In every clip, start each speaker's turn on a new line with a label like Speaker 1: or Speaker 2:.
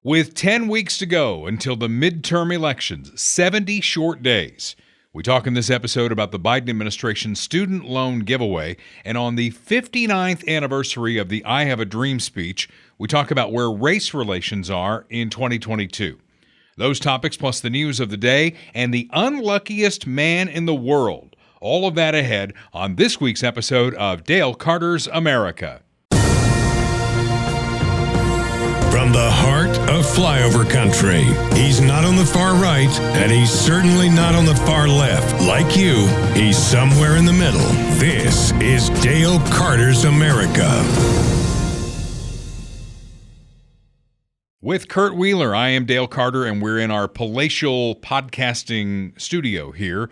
Speaker 1: With 10 weeks to go until the midterm elections, 70 short days, we talk in this episode about the Biden administration's student loan giveaway, and on the 59th anniversary of the I Have a Dream speech, we talk about where race relations are in 2022. Those topics plus the news of the day and the unluckiest man in the world. All of that ahead on this week's episode of Dale Carter's America.
Speaker 2: From the heart of flyover country, he's not on the far right, and he's certainly not on the far left. Like you, he's somewhere in the middle. This is Dale Carter's America.
Speaker 1: With Kurt Wheeler, I am Dale Carter, and we're in our palatial podcasting studio here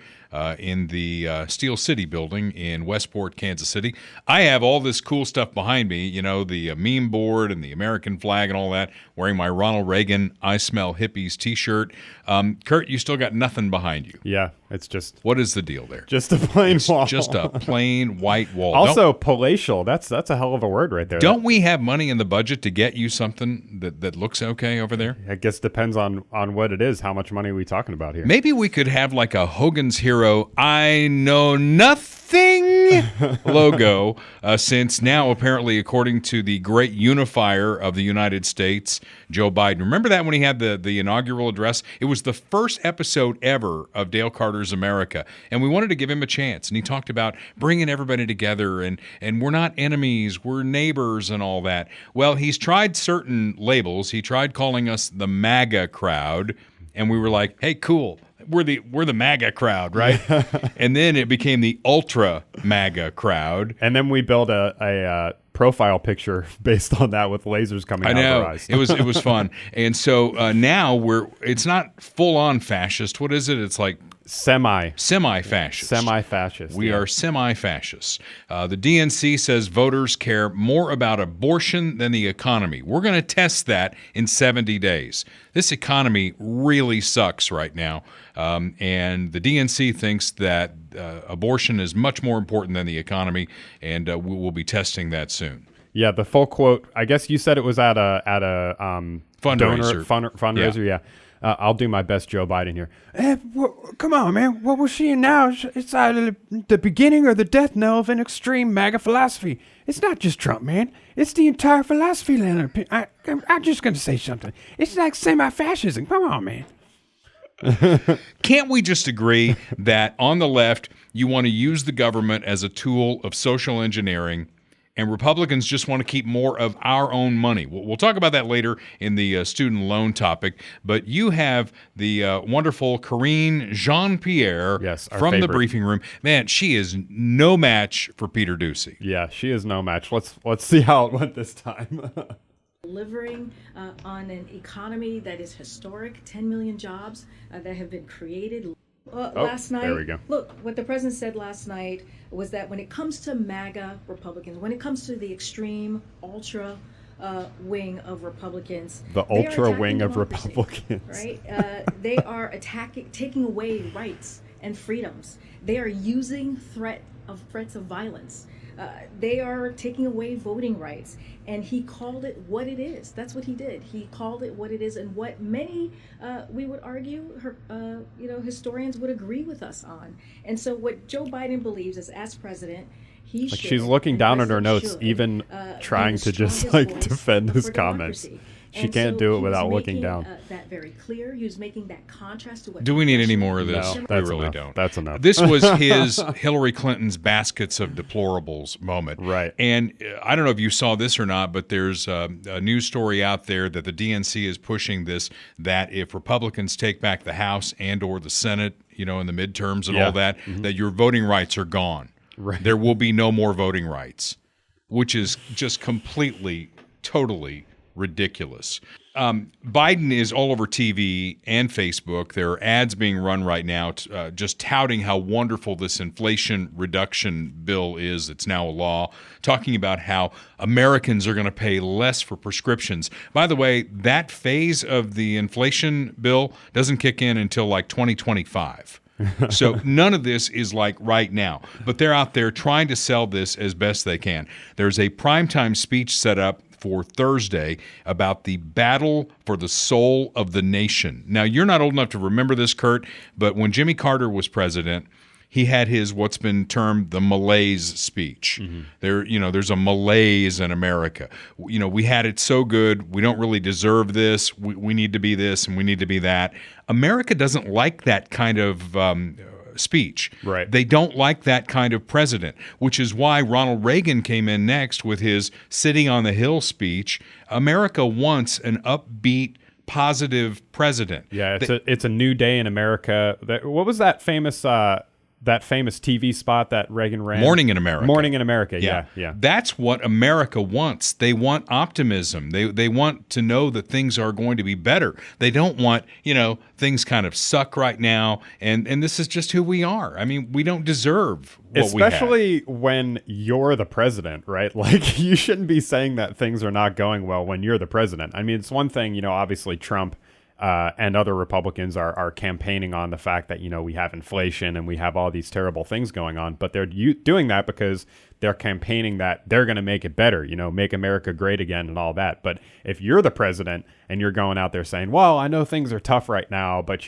Speaker 1: in the Steel City building in Westport, Kansas City. I have all this cool stuff behind me, you know, the meme board and the American flag and all that, wearing my Ronald Reagan I Smell Hippies t-shirt. Kurt, you still got nothing behind you.
Speaker 3: Yeah, it's just...
Speaker 1: What is the deal there?
Speaker 3: Just a plain wall.
Speaker 1: Just a plain white wall.
Speaker 3: Also, palatial. That's a hell of a word right there.
Speaker 1: Don't we have money in the budget to get you something that looks okay over there?
Speaker 3: I guess depends on what it is. How much money are we talking about here?
Speaker 1: Maybe we could have like a Hogan's Hero I Know Nothing logo, since now apparently, according to the great unifier of the United States, Joe Biden. Remember that when he had the inaugural address? It was the first episode ever of Dale Carter's America, and we wanted to give him a chance. And he talked about bringing everybody together, and we're not enemies, we're neighbors and all that. Well, he's tried certain labels. He tried calling us the MAGA crowd, and we were like, hey, cool. We're the MAGA crowd, right? And then it became the ultra MAGA crowd.
Speaker 3: And then we built a profile picture based on that with lasers coming out of our eyes.
Speaker 1: it was fun. And so now it's not full on fascist. What is it? It's like semi-fascist.
Speaker 3: Semi-fascist.
Speaker 1: We are semi-fascists. The DNC says voters care more about abortion than the economy. We're going to test that in 70 days. This economy really sucks right now, and the DNC thinks that abortion is much more important than the economy, and we'll be testing that soon.
Speaker 3: Yeah, the full quote. I guess you said it was at a
Speaker 1: Yeah.
Speaker 3: fundraiser. Yeah. I'll do my best Joe Biden here. Come on, man. What we're seeing now it's either the beginning or the death knell of an extreme MAGA philosophy. It's not just Trump, man. It's the entire philosophy, Leonard. I'm just going to say something. It's like semi-fascism. Come on, man.
Speaker 1: Can't we just agree that on the left, you want to use the government as a tool of social engineering, and Republicans just want to keep more of our own money? We'll talk about that later in the student loan topic. But you have the wonderful Karine Jean-Pierre from
Speaker 3: favorite.
Speaker 1: The Briefing Room. Man, she is no match for Peter Doocy.
Speaker 3: Yeah, she is no match. Let's see how it went this time.
Speaker 4: Delivering on an economy that is historic, 10 million jobs that have been created. Last night,
Speaker 3: there we go.
Speaker 4: Look, what the president said last night was that when it comes to MAGA Republicans, when it comes to the extreme ultra wing of Republicans,
Speaker 3: the ultra wing of Republicans,
Speaker 4: right? They are taking away rights and freedoms. They are using threats of violence. They are taking away voting rights, and he called it what it is. That's what he did. He called it what it is, and what many, we would argue, historians would agree with us on. And so, what Joe Biden believes is, as president, he should.
Speaker 3: She's looking down at her notes, even trying to just defend his comments. She can't do it without looking down.
Speaker 4: That very clear. He was making that contrast to what.
Speaker 1: Do we need any more of this?
Speaker 3: No,
Speaker 1: we
Speaker 3: that's
Speaker 1: really
Speaker 3: enough.
Speaker 1: don't.
Speaker 3: That's enough.
Speaker 1: This was his Hillary Clinton's baskets of deplorables moment.
Speaker 3: Right.
Speaker 1: And I don't know if you saw this or not, but there's a news story out there that the DNC is pushing this, that if Republicans take back the House and or the Senate, in the midterms and all that, that your voting rights are gone.
Speaker 3: Right.
Speaker 1: There will be no more voting rights, which is just completely, totally ridiculous. Biden is all over TV and Facebook. There are ads being run right now just touting how wonderful this inflation reduction bill is. It's now a law, talking about how Americans are going to pay less for prescriptions. By the way, that phase of the inflation bill doesn't kick in until like 2025. So none of this is like right now, but they're out there trying to sell this as best they can. There's a primetime speech set up for Thursday about the battle for the soul of the nation. Now, you're not old enough to remember this, Kurt, but when Jimmy Carter was president, he had his what's been termed the malaise speech. There's a malaise in America. We had it so good. We don't really deserve this. We need to be this and we need to be that. America doesn't like that kind of speech.
Speaker 3: Right.
Speaker 1: They don't like that kind of president, which is why Ronald Reagan came in next with his sitting on the Hill speech. America wants an upbeat, positive president.
Speaker 3: Yeah, it's a new day in America. What was that famous TV spot that Reagan ran?
Speaker 1: Morning in America.
Speaker 3: Morning in America. Yeah.
Speaker 1: That's what America wants. They want optimism. They want to know that things are going to be better. They don't want, things kind of suck right now. And this is just who we are. I mean, we don't deserve what we have.
Speaker 3: Especially when you're the president, right? Like, you shouldn't be saying that things are not going well when you're the president. I mean, it's one thing, obviously Trump and other Republicans are campaigning on the fact that, we have inflation and we have all these terrible things going on. But they're doing that because they're campaigning that they're going to make it better, make America great again and all that. But if you're the president and you're going out there saying, well, I know things are tough right now, but,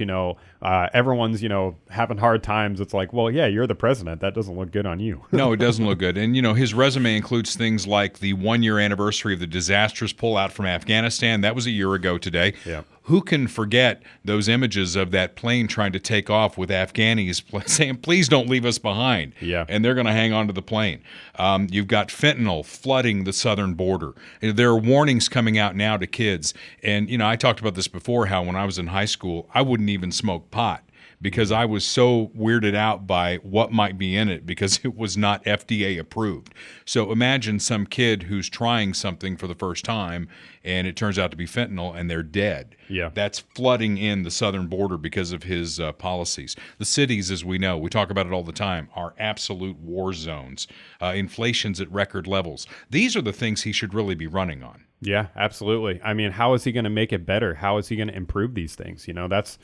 Speaker 3: everyone's, having hard times. It's like, well, yeah, you're the president. That doesn't look good on you.
Speaker 1: No, it doesn't look good. And, his resume includes things like the 1-year anniversary of the disastrous pullout from Afghanistan. That was a year ago today.
Speaker 3: Yeah.
Speaker 1: Who can forget those images of that plane trying to take off with Afghanis saying, please don't leave us behind?
Speaker 3: Yeah.
Speaker 1: And they're going to hang on to the plane. You've got fentanyl flooding the southern border. There are warnings coming out now to kids. And, I talked about this before, how when I was in high school, I wouldn't even smoke pot because I was so weirded out by what might be in it because it was not FDA approved. So imagine some kid who's trying something for the first time and it turns out to be fentanyl and they're dead.
Speaker 3: Yeah.
Speaker 1: That's flooding in the southern border because of his policies. The cities, as we know, we talk about it all the time, are absolute war zones. Inflation's at record levels. These are the things he should really be running on.
Speaker 3: Yeah, absolutely. I mean, how is he going to make it better? How is he going to improve these things? That's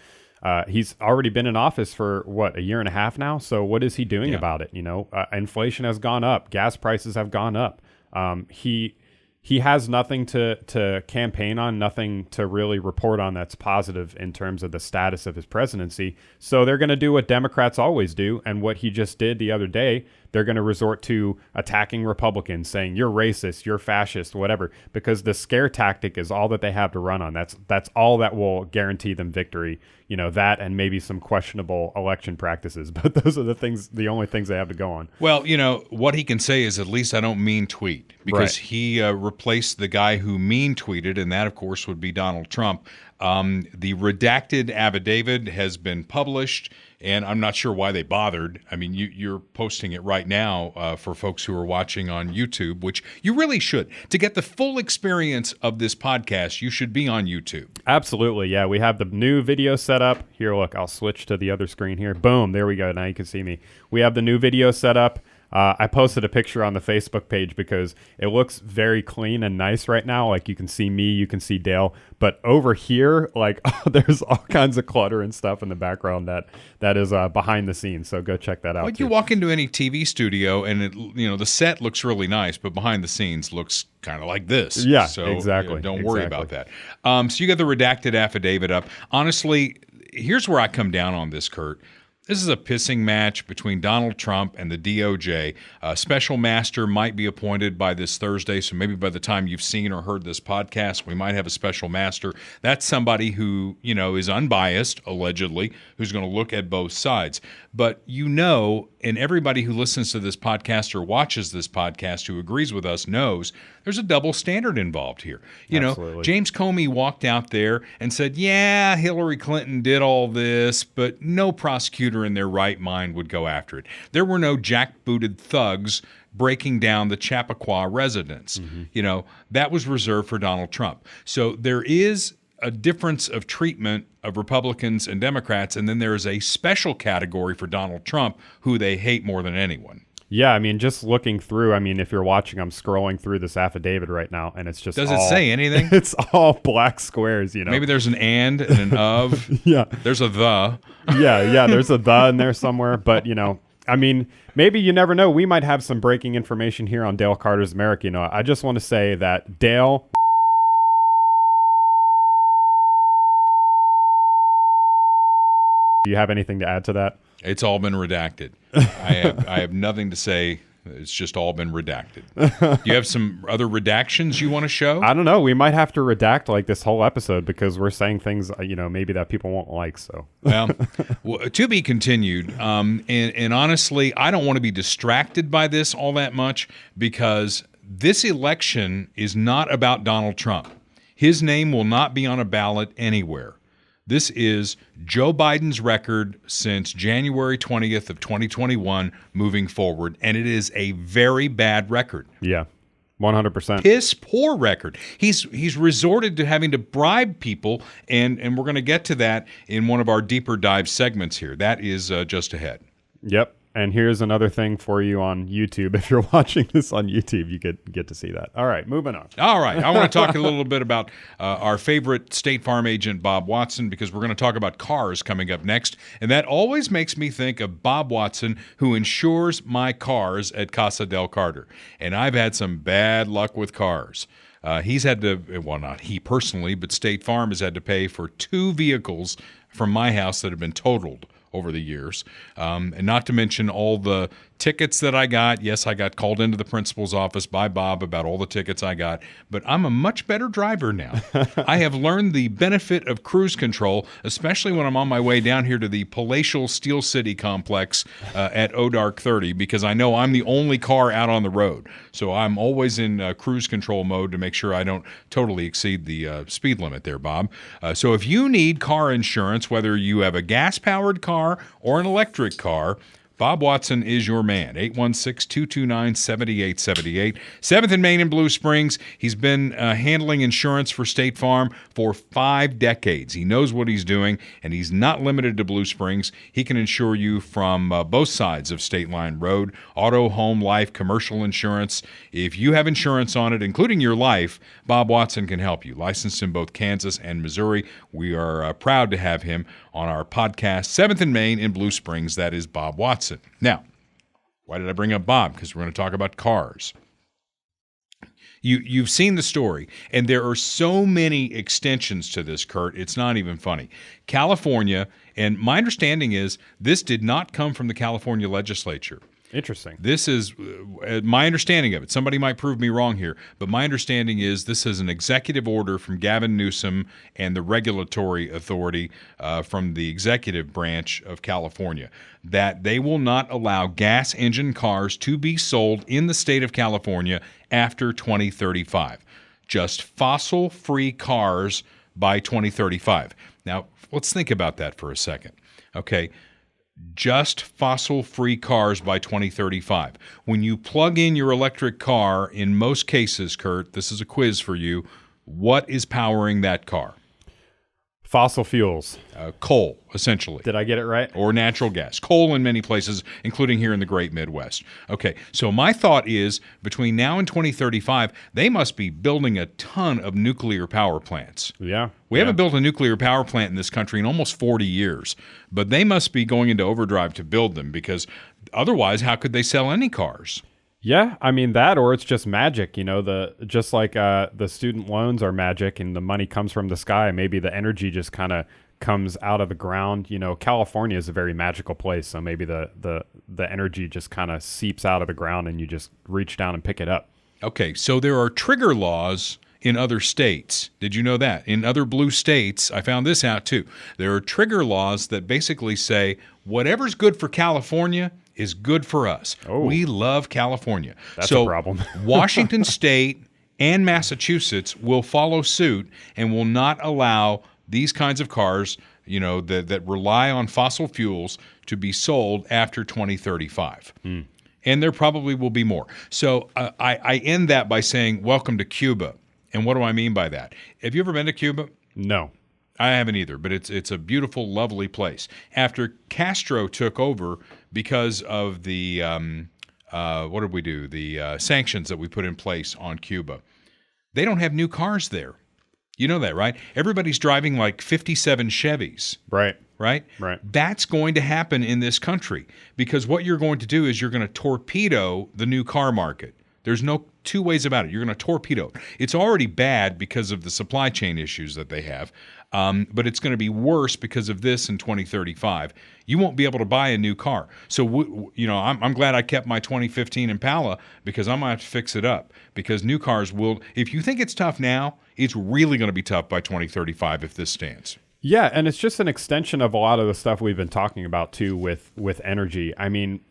Speaker 3: he's already been in office for a year and a half now. So what is he doing about it? Inflation has gone up. Gas prices have gone up. He has nothing to campaign on, nothing to really report on that's positive in terms of the status of his presidency. So they're going to do what Democrats always do. And what he just did the other day, they're going to resort to attacking Republicans, saying you're racist, you're fascist, whatever, because the scare tactic is all that they have to run on. That's all that will guarantee them victory. That and maybe some questionable election practices. But those are the only things they have to go on.
Speaker 1: Well, what he can say is at least I don't mean tweet because he replaced the guy who mean tweeted, and that, of course, would be Donald Trump. The redacted affidavit has been published, and I'm not sure why they bothered. I mean, you're posting it right now for folks who are watching on YouTube, which you really should. To get the full experience of this podcast, you should be on YouTube.
Speaker 3: Absolutely, yeah. We have the new video set up. Here, look, I'll switch to the other screen here. Boom, there we go. Now you can see me. We have the new video set up. I posted a picture on the Facebook page because it looks very clean and nice right now. Like, you can see me, you can see Dale, but over here, there's all kinds of clutter and stuff in the background that is behind the scenes. So go check that out.
Speaker 1: Well, you walk into any TV studio and the set looks really nice, but behind the scenes looks kind of like this.
Speaker 3: Yeah,
Speaker 1: so
Speaker 3: exactly.
Speaker 1: Don't worry about that. So you got the redacted affidavit up. Honestly, here's where I come down on this, Kurt. This is a pissing match between Donald Trump and the DOJ. A special master might be appointed by this Thursday, so maybe by the time you've seen or heard this podcast, we might have a special master. That's somebody who, is unbiased, allegedly, who's going to look at both sides. But and everybody who listens to this podcast or watches this podcast who agrees with us knows there's a double standard involved here.
Speaker 3: Absolutely.
Speaker 1: James Comey walked out there and said, yeah, Hillary Clinton did all this, but no prosecutor in their right mind would go after it. There were no jackbooted thugs breaking down the Chappaqua residence. Mm-hmm. That was reserved for Donald Trump. So there is a difference of treatment of Republicans and Democrats, and then there is a special category for Donald Trump who they hate more than anyone.
Speaker 3: Yeah, I mean, just looking through, if you're watching, I'm scrolling through this affidavit right now, and it's just
Speaker 1: Does it say anything?
Speaker 3: It's all black squares,
Speaker 1: Maybe there's an and an of.
Speaker 3: Yeah.
Speaker 1: There's a the.
Speaker 3: Yeah, there's a the in there somewhere, but, I mean, maybe you never know. We might have some breaking information here on Dale Carter's America. I just want to say that Dale... Do you have anything to add to that?
Speaker 1: It's all been redacted. I have nothing to say. It's just all been redacted. Do you have some other redactions you want to show?
Speaker 3: I don't know. We might have to redact like this whole episode because we're saying things, maybe that people won't like. So,
Speaker 1: well, to be continued. And honestly, I don't want to be distracted by this all that much because this election is not about Donald Trump. His name will not be on a ballot anywhere. This is Joe Biden's record since January 20th of 2021 moving forward, and it is a very bad record.
Speaker 3: Yeah, 100%.
Speaker 1: Piss poor record. He's resorted to having to bribe people, and we're going to get to that in one of our deeper dive segments here. That is just ahead.
Speaker 3: Yep. And here's another thing for you on YouTube. If you're watching this on YouTube, you get to see that. All right, moving on.
Speaker 1: All right. I want to talk a little bit about our favorite State Farm agent, Bob Watson, because we're going to talk about cars coming up next. And that always makes me think of Bob Watson, who insures my cars at Casa del Carter. And I've had some bad luck with cars. He's had to, well, not he personally, but State Farm has had to pay for 2 vehicles from my house that have been totaled over the years, and not to mention all the tickets that I got. Yes, I got called into the principal's office by Bob about all the tickets I got, but I'm a much better driver now. I have learned the benefit of cruise control, especially when I'm on my way down here to the palatial Steel City complex at Odark 30, because I know I'm the only car out on the road. So I'm always in cruise control mode to make sure I don't totally exceed the speed limit there, Bob. So if you need car insurance, whether you have a gas-powered car or an electric car, Bob Watson is your man. 816-229-7878. 7th and Main in Blue Springs. He's been handling insurance for State Farm for 5 decades. He knows what he's doing, and he's not limited to Blue Springs. He can insure you from both sides of State Line Road, auto, home, life, commercial insurance. If you have insurance on it, including your life, Bob Watson can help you. Licensed in both Kansas and Missouri. We are proud to have him on our podcast, 7th and Main in Blue Springs. That is Bob Watson. Now, why did I bring up Bob? Because we're going to talk about cars. You've seen the story, and there are so many extensions to this, Kurt. It's not even funny. California, and my understanding is this did not come from the California legislature.
Speaker 3: Interesting.
Speaker 1: This is my understanding of it. Somebody might prove me wrong here, but my understanding is this is an executive order from Gavin Newsom and the regulatory authority from the executive branch of California that they will not allow gas engine cars to be sold in the state of California after 2035. Just fossil-free cars by 2035. Now, let's think about that for a second. Okay. Just fossil-free cars by 2035. When you plug in your electric car, in most cases, Kurt, this is a quiz for you, what is powering that car?
Speaker 3: Fossil fuels.
Speaker 1: Coal, essentially.
Speaker 3: Did I get it right?
Speaker 1: Or natural gas. Coal in many places, including here in the great Midwest. Okay, so my thought is between now and 2035, they must be building a ton of nuclear power plants.
Speaker 3: Yeah.
Speaker 1: We haven't built a nuclear power plant in this country in almost 40 years, but they must be going into overdrive to build them because otherwise, how could they sell any cars?
Speaker 3: Yeah, I mean that, or it's just magic, just like the student loans are magic and the money comes from the sky. Maybe the energy just kind of comes out of the ground. California is a very magical place, so maybe the energy just kind of seeps out of the ground and you just reach down and pick it up.
Speaker 1: Okay, so there are trigger laws in other states. Did you know that? In other blue states, I found this out too. There are trigger laws that basically say whatever's good for California is good for us. Oh, we love California.
Speaker 3: That's a problem.
Speaker 1: Washington State and Massachusetts will follow suit and will not allow these kinds of cars, that rely on fossil fuels to be sold after 2035. And there probably will be more. So I end that by saying, welcome to Cuba. And what do I mean by that? Have you ever been to Cuba?
Speaker 3: No.
Speaker 1: I haven't either, but it's a beautiful, lovely place. After Castro took over because of the, what did we do? The sanctions that we put in place on Cuba. They don't have new cars there. You know that, right? Everybody's driving like 57 Chevys.
Speaker 3: Right.
Speaker 1: right?
Speaker 3: Right.
Speaker 1: That's going to happen in this country because what you're going to do is you're going to torpedo the new car market. There's no two ways about it. You're going to torpedo it. It's already bad because of the supply chain issues that they have, but it's going to be worse because of this in 2035. You won't be able to buy a new car. So, I'm glad I kept my 2015 Impala because I'm going to have to fix it up because new cars will, if you think it's tough now, it's really going to be tough by 2035 if this stands.
Speaker 3: Yeah, and it's just an extension of a lot of the stuff we've been talking about too with energy. I mean,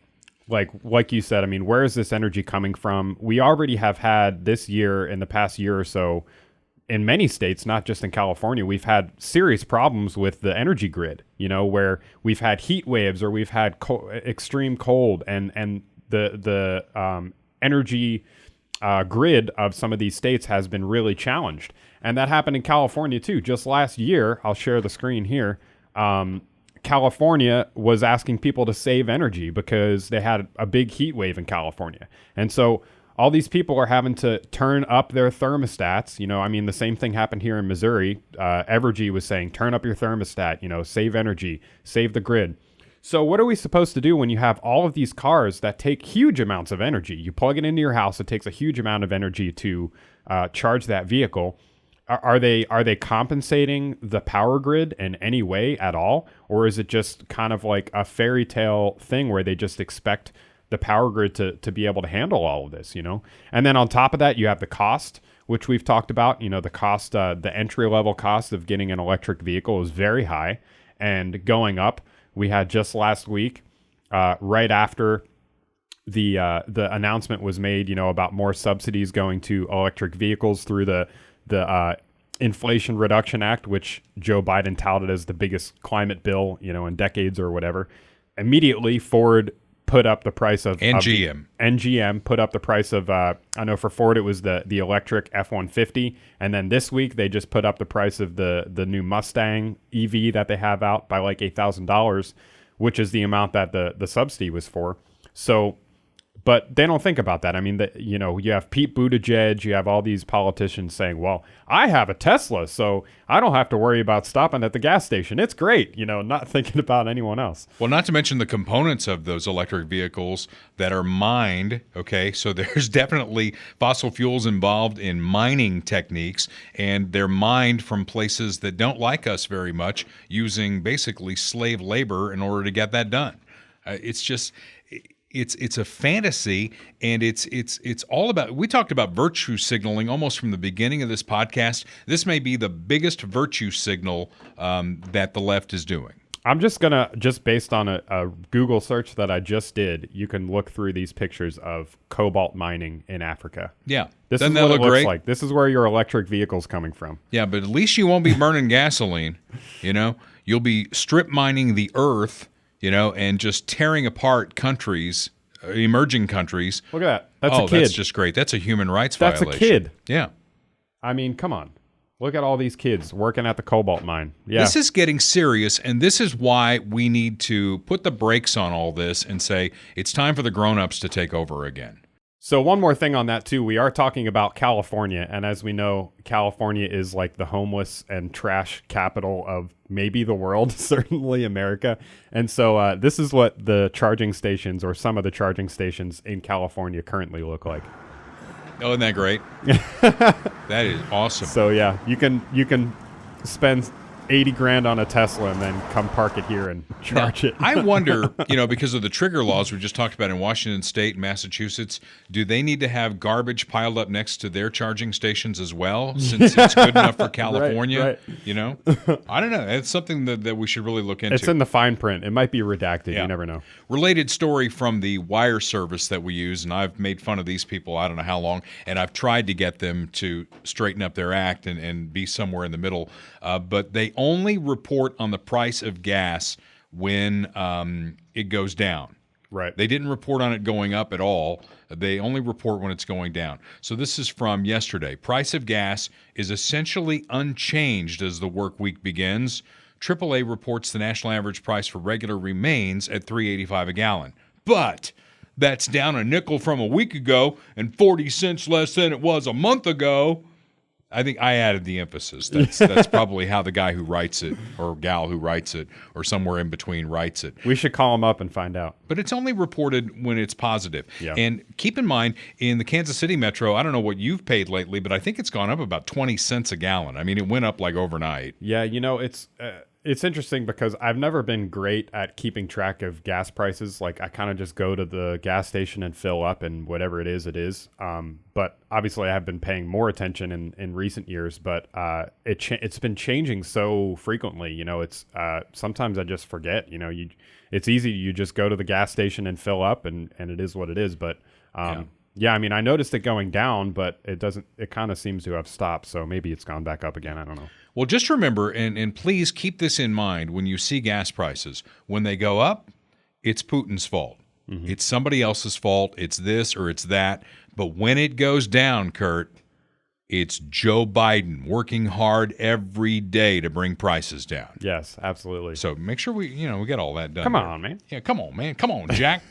Speaker 3: like you said, I mean, where is this energy coming from? We already have had this year, in the past year or so, in many states, not just in California, we've had serious problems with the energy grid, where we've had heat waves or we've had extreme cold and the energy grid of some of these states has been really challenged. And that happened in California too. Just last year, I'll share the screen here. California was asking people to save energy because they had a big heat wave in California. And so all these people are having to turn up their thermostats. The same thing happened here in Missouri. Evergy was saying, turn up your thermostat, save energy, save the grid. So what are we supposed to do when you have all of these cars that take huge amounts of energy? You plug it into your house, it takes a huge amount of energy to charge that vehicle. Are they compensating the power grid in any way at all? Or is it just kind of like a fairy tale thing where they just expect the power grid to be able to handle all of this, And then on top of that, you have the cost, which we've talked about. The cost, the entry level cost of getting an electric vehicle is very high and going up. We had just last week, right after the announcement was made, about more subsidies going to electric vehicles through the Inflation Reduction Act, which Joe Biden touted as the biggest climate bill, in decades or whatever. Immediately, Ford put up the price of GM put up the price of I know for Ford it was the electric F-150, and then this week they just put up the price of the new Mustang EV that they have out by like $8,000, which is the amount that the subsidy was for. So, but they don't think about that. I mean, you have Pete Buttigieg, you have all these politicians saying, well, I have a Tesla, so I don't have to worry about stopping at the gas station. It's great, not thinking about anyone else.
Speaker 1: Well, not to mention the components of those electric vehicles that are mined, okay? So there's definitely fossil fuels involved in mining techniques, and they're mined from places that don't like us very much, using basically slave labor in order to get that done. It's just... It's a fantasy, and it's all about. We talked about virtue signaling almost from the beginning of this podcast. This may be the biggest virtue signal that the left is doing.
Speaker 3: I'm just based on a Google search that I just did, you can look through these pictures of cobalt mining in Africa.
Speaker 1: Yeah,
Speaker 3: this is what it looks like. This is where your electric vehicle's coming from.
Speaker 1: Yeah, but at least you won't be burning gasoline. You'll be strip mining the earth. And just tearing apart countries, emerging countries.
Speaker 3: Look at that. That's a kid.
Speaker 1: That's just great. That's a human rights violation.
Speaker 3: That's a kid.
Speaker 1: Yeah.
Speaker 3: I mean, come on. Look at all these kids working at the cobalt mine. Yeah.
Speaker 1: This is getting serious, and this is why we need to put the brakes on all this and say it's time for the grown-ups to take over again.
Speaker 3: So one more thing on that, too. We are talking about California, and as we know, California is like the homeless and trash capital of maybe the world, certainly America. And so this is what the charging stations, or some of the charging stations in California, currently look like.
Speaker 1: Oh, isn't that great? That is awesome.
Speaker 3: So yeah, you can spend $80,000 on a Tesla and then come park it here and charge it.
Speaker 1: I wonder, because of the trigger laws we just talked about in Washington State and Massachusetts, do they need to have garbage piled up next to their charging stations as well, since it's good enough for California?
Speaker 3: Right.
Speaker 1: I don't know. It's something that we should really look into.
Speaker 3: It's in the fine print. It might be redacted. Yeah. You never know.
Speaker 1: Related story from the wire service that we use, and I've made fun of these people I don't know how long, and I've tried to get them to straighten up their act and be somewhere in the middle, but they only report on the price of gas when it goes down.
Speaker 3: Right.
Speaker 1: They didn't report on it going up at all. They only report when it's going down. So this is from yesterday. Price of gas is essentially unchanged as the work week begins. AAA reports the national average price for regular remains at $3.85 a gallon. But that's down a nickel from a week ago and 40 cents less than it was a month ago. I think I added the emphasis. That's probably how the guy who writes it, or gal who writes it, or somewhere in between writes it.
Speaker 3: We should call him up and find out.
Speaker 1: But it's only reported when it's positive.
Speaker 3: Yeah.
Speaker 1: And keep in mind, in the Kansas City metro, I don't know what you've paid lately, but I think it's gone up about 20 cents a gallon. I mean, it went up like overnight.
Speaker 3: Yeah, it's interesting because I've never been great at keeping track of gas prices. Like I kind of just go to the gas station and fill up, and whatever it is, it is. But obviously, I have been paying more attention in recent years. But it's been changing so frequently. It's sometimes I just forget. It's easy. You just go to the gas station and fill up, and it is what it is. But yeah, I mean, I noticed it going down, but it doesn't. It kind of seems to have stopped. So maybe it's gone back up again. I don't know.
Speaker 1: Well, just remember, and please keep this in mind when you see gas prices. When they go up, it's Putin's fault. Mm-hmm. It's somebody else's fault. It's this or it's that. But when it goes down, Kurt, it's Joe Biden working hard every day to bring prices down.
Speaker 3: Yes, absolutely.
Speaker 1: So make sure we get all that done.
Speaker 3: Come on, man.
Speaker 1: Yeah, come on, man. Come on, Jack.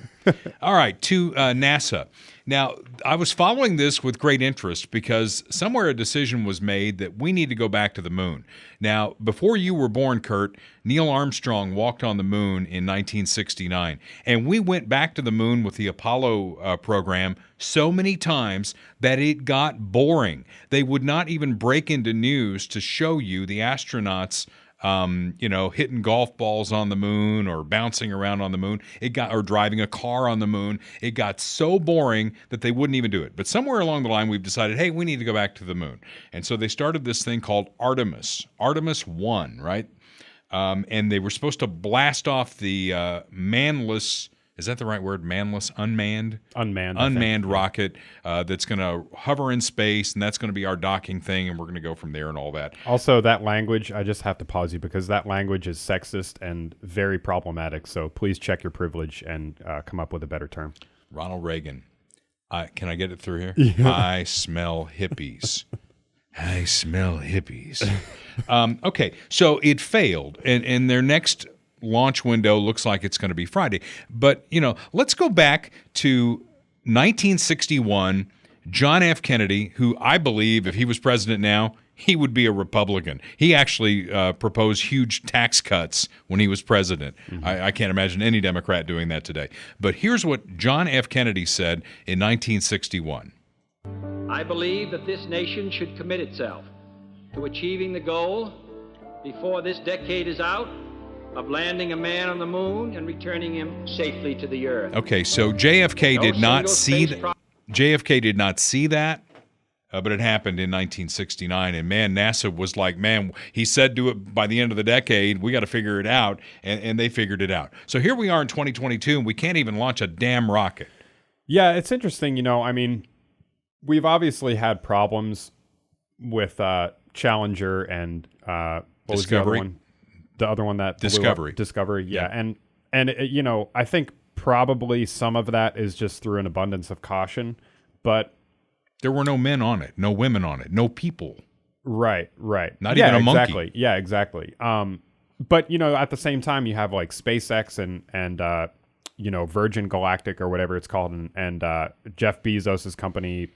Speaker 1: All right, to NASA. Now, I was following this with great interest because somewhere a decision was made that we need to go back to the moon. Now, before you were born, Kurt, Neil Armstrong walked on the moon in 1969, and we went back to the moon with the Apollo program so many times that it got boring. They would not even break into news to show you the astronauts hitting golf balls on the moon or bouncing around on the moon. Or driving a car on the moon. It got so boring that they wouldn't even do it. But somewhere along the line, we've decided, hey, we need to go back to the moon. And so they started this thing called Artemis 1, right? And they were supposed to blast off the manless. Is that the right word? Manless, unmanned? Unmanned rocket that's going to hover in space, and that's going to be our docking thing, and we're going to go from there and all that.
Speaker 3: Also, that language, I just have to pause you because that language is sexist and very problematic, so please check your privilege and come up with a better term.
Speaker 1: Ronald Reagan. Can I get it through here?
Speaker 3: Yeah.
Speaker 1: I smell hippies. I smell hippies. Okay, so it failed, and their next launch window looks like it's going to be Friday. But, let's go back to 1961. John F. Kennedy, who I believe if he was president now, he would be a Republican. He actually proposed huge tax cuts when he was president. Mm-hmm. I can't imagine any Democrat doing that today. But here's what John F. Kennedy said in 1961.
Speaker 5: I believe that this nation should commit itself to achieving the goal before this decade is out of landing a man on the moon and returning him safely to the earth.
Speaker 1: Okay, so JFK did not see that, but it happened in 1969. And man, NASA was like, man, he said do it by the end of the decade. We got to figure it out, and they figured it out. So here we are in 2022, and we can't even launch a damn rocket.
Speaker 3: Yeah, it's interesting. I mean, we've obviously had problems with Challenger and what was the other one? The other one that Discovery, yeah. And I think probably some of that is just through an abundance of caution, but
Speaker 1: there were no men on it, no women on it, no people.
Speaker 3: Right.
Speaker 1: Not even a monkey.
Speaker 3: Exactly. Yeah, exactly. But at the same time, you have like SpaceX and Virgin Galactic or whatever it's called, and Jeff Bezos's company,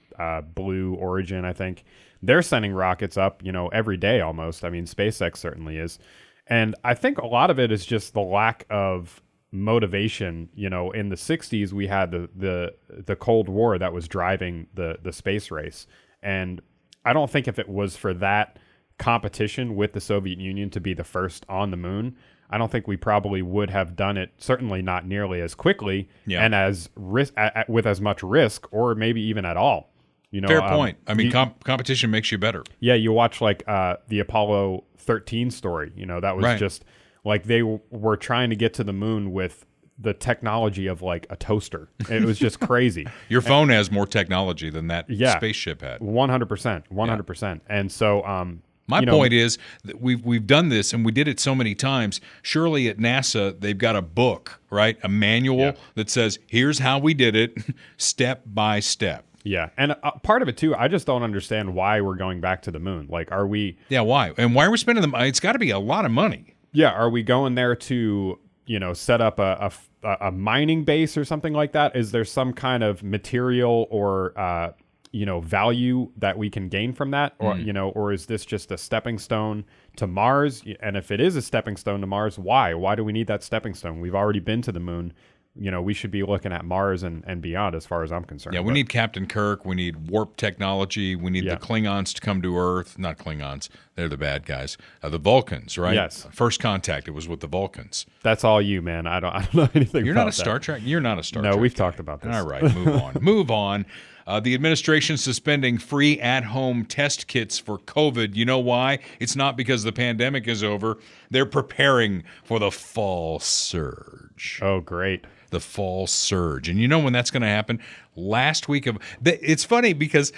Speaker 3: Blue Origin, I think they're sending rockets up, every day almost. I mean, SpaceX certainly is. And I think a lot of it is just the lack of motivation. In the 60s, we had the Cold War that was driving the space race. And I don't think if it was for that competition with the Soviet Union to be the first on the moon, I don't think we probably would have done it, certainly not nearly as quickly and as with as much risk, or maybe even at all.
Speaker 1: Fair point. I mean, competition makes you better.
Speaker 3: Yeah, you watch like the Apollo 13 story. That was just like they were trying to get to the moon with the technology of like a toaster. It was just crazy.
Speaker 1: Your phone has more technology than that spaceship had.
Speaker 3: 100%. 100%. And so
Speaker 1: my point is that we've done this and we did it so many times. Surely at NASA they've got a book, right? A manual that says here's how we did it, step by step.
Speaker 3: Yeah, and part of it too, I just don't understand why we're going back to the moon. Like, are we?
Speaker 1: Yeah, why? And why are we spending the? It's got to be a lot of money.
Speaker 3: Yeah, are we going there to set up a mining base or something like that? Is there some kind of material or value that we can gain from that, or or is this just a stepping stone to Mars? And if it is a stepping stone to Mars, why do we need that stepping stone? We've already been to the moon. We should be looking at Mars and beyond, as far as I'm concerned.
Speaker 1: Yeah, we need Captain Kirk. We need warp technology. We need the Klingons to come to Earth. Not Klingons. They're the bad guys. The Vulcans, right?
Speaker 3: Yes.
Speaker 1: First contact, it was with the Vulcans.
Speaker 3: That's all you, man. I don't know anything
Speaker 1: You're
Speaker 3: about
Speaker 1: not a Star Trek? You're not a Star Trek.
Speaker 3: No, we've talked about this.
Speaker 1: All right, move on. Move on. The administration suspending free at-home test kits for COVID. You know why? It's not because the pandemic is over. They're preparing for the fall surge.
Speaker 3: Oh, great.
Speaker 1: The fall surge. And you know when that's going to happen? Last week of... It's funny because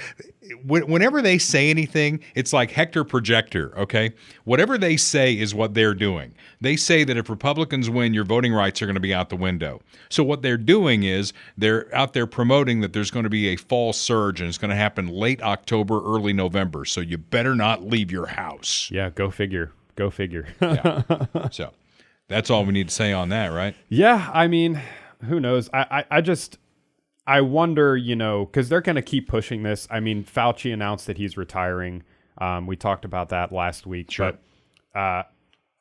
Speaker 1: whenever they say anything, it's like Hector Projector, okay? Whatever they say is what they're doing. They say that if Republicans win, your voting rights are going to be out the window. So what they're doing is they're out there promoting that there's going to be a fall surge, and it's going to happen late October, early November. So you better not leave your house.
Speaker 3: Yeah, go figure. Go figure.
Speaker 1: Yeah. So that's all we need to say on that, right?
Speaker 3: Yeah, I mean... Who knows? I wonder, because they're going to keep pushing this. I mean, Fauci announced that he's retiring. We talked about that last week.
Speaker 1: Sure.
Speaker 3: But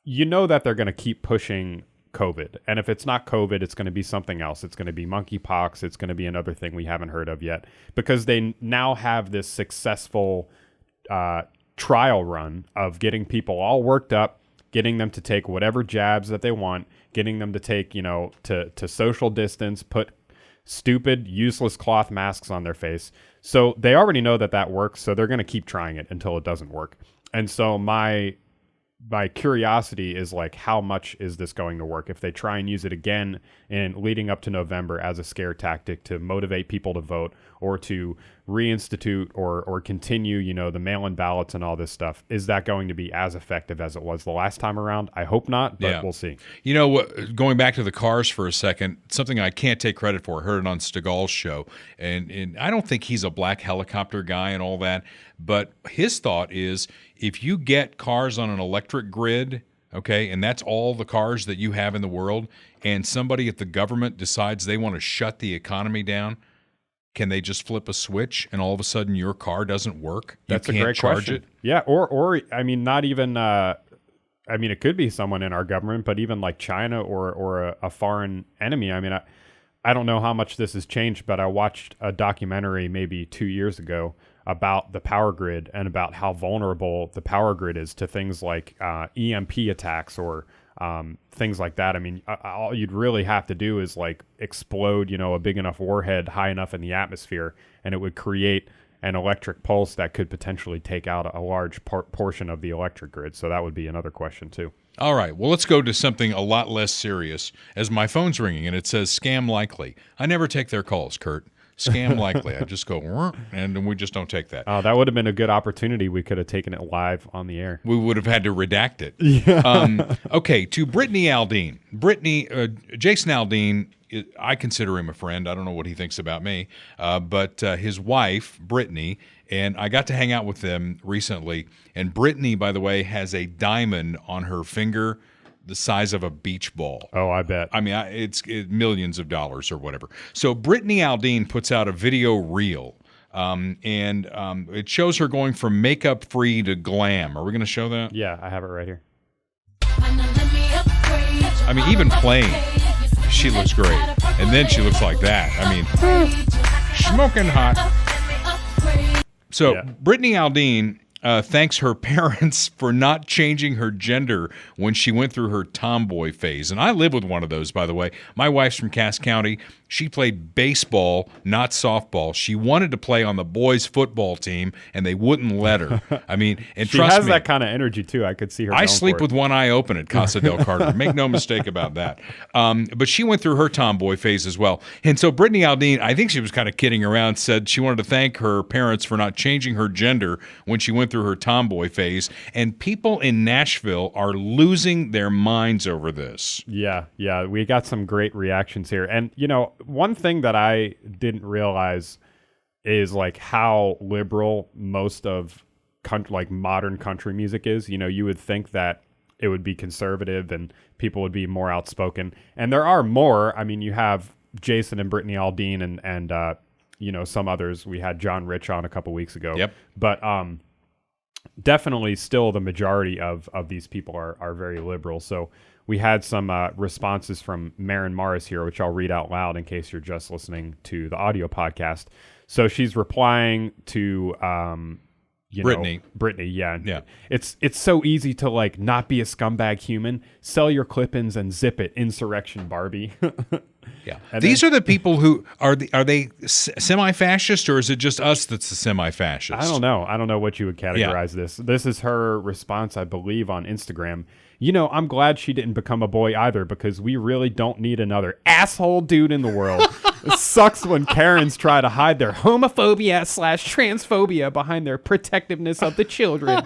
Speaker 3: that they're going to keep pushing COVID. And if it's not COVID, it's going to be something else. It's going to be monkeypox. It's going to be another thing we haven't heard of yet. Because they now have this successful trial run of getting people all worked up, getting them to take whatever jabs that they want, getting them to take, to social distance, put stupid, useless cloth masks on their face. So they already know that works, so they're going to keep trying it until it doesn't work. And so my curiosity is like, how much is this going to work? If they try and use it again in leading up to November as a scare tactic to motivate people to vote, or to reinstitute or continue, the mail-in ballots and all this stuff, is that going to be as effective as it was the last time around? I hope not, but we'll see.
Speaker 1: Going back to the cars for a second, something I can't take credit for, I heard it on Stegall's show, and I don't think he's a black helicopter guy and all that, but his thought is, if you get cars on an electric grid, okay, and that's all the cars that you have in the world, and somebody at the government decides they want to shut the economy down, can they just flip a switch and all of a sudden your car doesn't work?
Speaker 3: That's
Speaker 1: you can't
Speaker 3: a great
Speaker 1: charge
Speaker 3: question.
Speaker 1: it?
Speaker 3: Yeah, or I mean, not even. It could be someone in our government, but even like China or a foreign enemy. I mean, I don't know how much this has changed, but I watched a documentary maybe 2 years ago about the power grid and about how vulnerable the power grid is to things like EMP attacks or things like that. I mean, all you'd really have to do is like explode, a big enough warhead high enough in the atmosphere, and it would create an electric pulse that could potentially take out a large portion of the electric grid. So that would be another question too.
Speaker 1: All right, well, let's go to something a lot less serious. As my phone's ringing and it says scam likely. I never take their calls, Kurt. Scam likely. I just go, and we just don't take that.
Speaker 3: That would have been a good opportunity. We could have taken it live on the air.
Speaker 1: We would have had to redact it. Yeah. Okay, to Brittany Aldean. Jason Aldean, I consider him a friend. I don't know what he thinks about me. But his wife, Brittany, and I got to hang out with them recently. And Brittany, by the way, has a diamond on her finger the size of a beach ball.
Speaker 3: Oh, I bet.
Speaker 1: I mean, it's millions of dollars or whatever. So Brittany Aldean puts out a video reel, and it shows her going from makeup-free to glam. Are we going to show that?
Speaker 3: Yeah, I have it right here.
Speaker 1: I mean, even playing, she looks great. And then she looks like that. I mean, smoking hot. So Brittany Aldean thanks her parents for not changing her gender when she went through her tomboy phase. And I live with one of those, by the way. My wife's from Cass County. She played baseball, not softball. She wanted to play on the boys' football team, and they wouldn't let her. I mean, and
Speaker 3: she
Speaker 1: trust
Speaker 3: has
Speaker 1: me,
Speaker 3: that kind of energy, too. I could see her
Speaker 1: I
Speaker 3: going
Speaker 1: sleep
Speaker 3: for it.
Speaker 1: with one eye open at Casa del Carter. Make no mistake about that. But she went through her tomboy phase as well. And so Brittany Aldean, I think she was kind of kidding around, said she wanted to thank her parents for not changing her gender when she went through her tomboy phase. And people in Nashville are losing their minds over this.
Speaker 3: Yeah, we got some great reactions here. And, one thing that I didn't realize is like how liberal most of modern country music is. You would think that it would be conservative and people would be more outspoken. And there are more. I mean, you have Jason and Brittany Aldean and some others. We had John Rich on a couple weeks ago.
Speaker 1: Yep.
Speaker 3: But definitely still the majority of these people are very liberal. So we had some responses from Marin Morris here, which I'll read out loud in case you're just listening to the audio podcast. So she's replying to Brittany, yeah. It's so easy to like not be a scumbag human. Sell your clip-ins and zip it. Insurrection Barbie.
Speaker 1: Yeah. These are the people who are they semi-fascist, or is it just us that's the semi-fascist?
Speaker 3: I don't know what you would categorize this. This is her response, I believe, on Instagram. I'm glad she didn't become a boy either, because we really don't need another asshole dude in the world. It sucks when Karens try to hide their homophobia/transphobia behind their protectiveness of the children.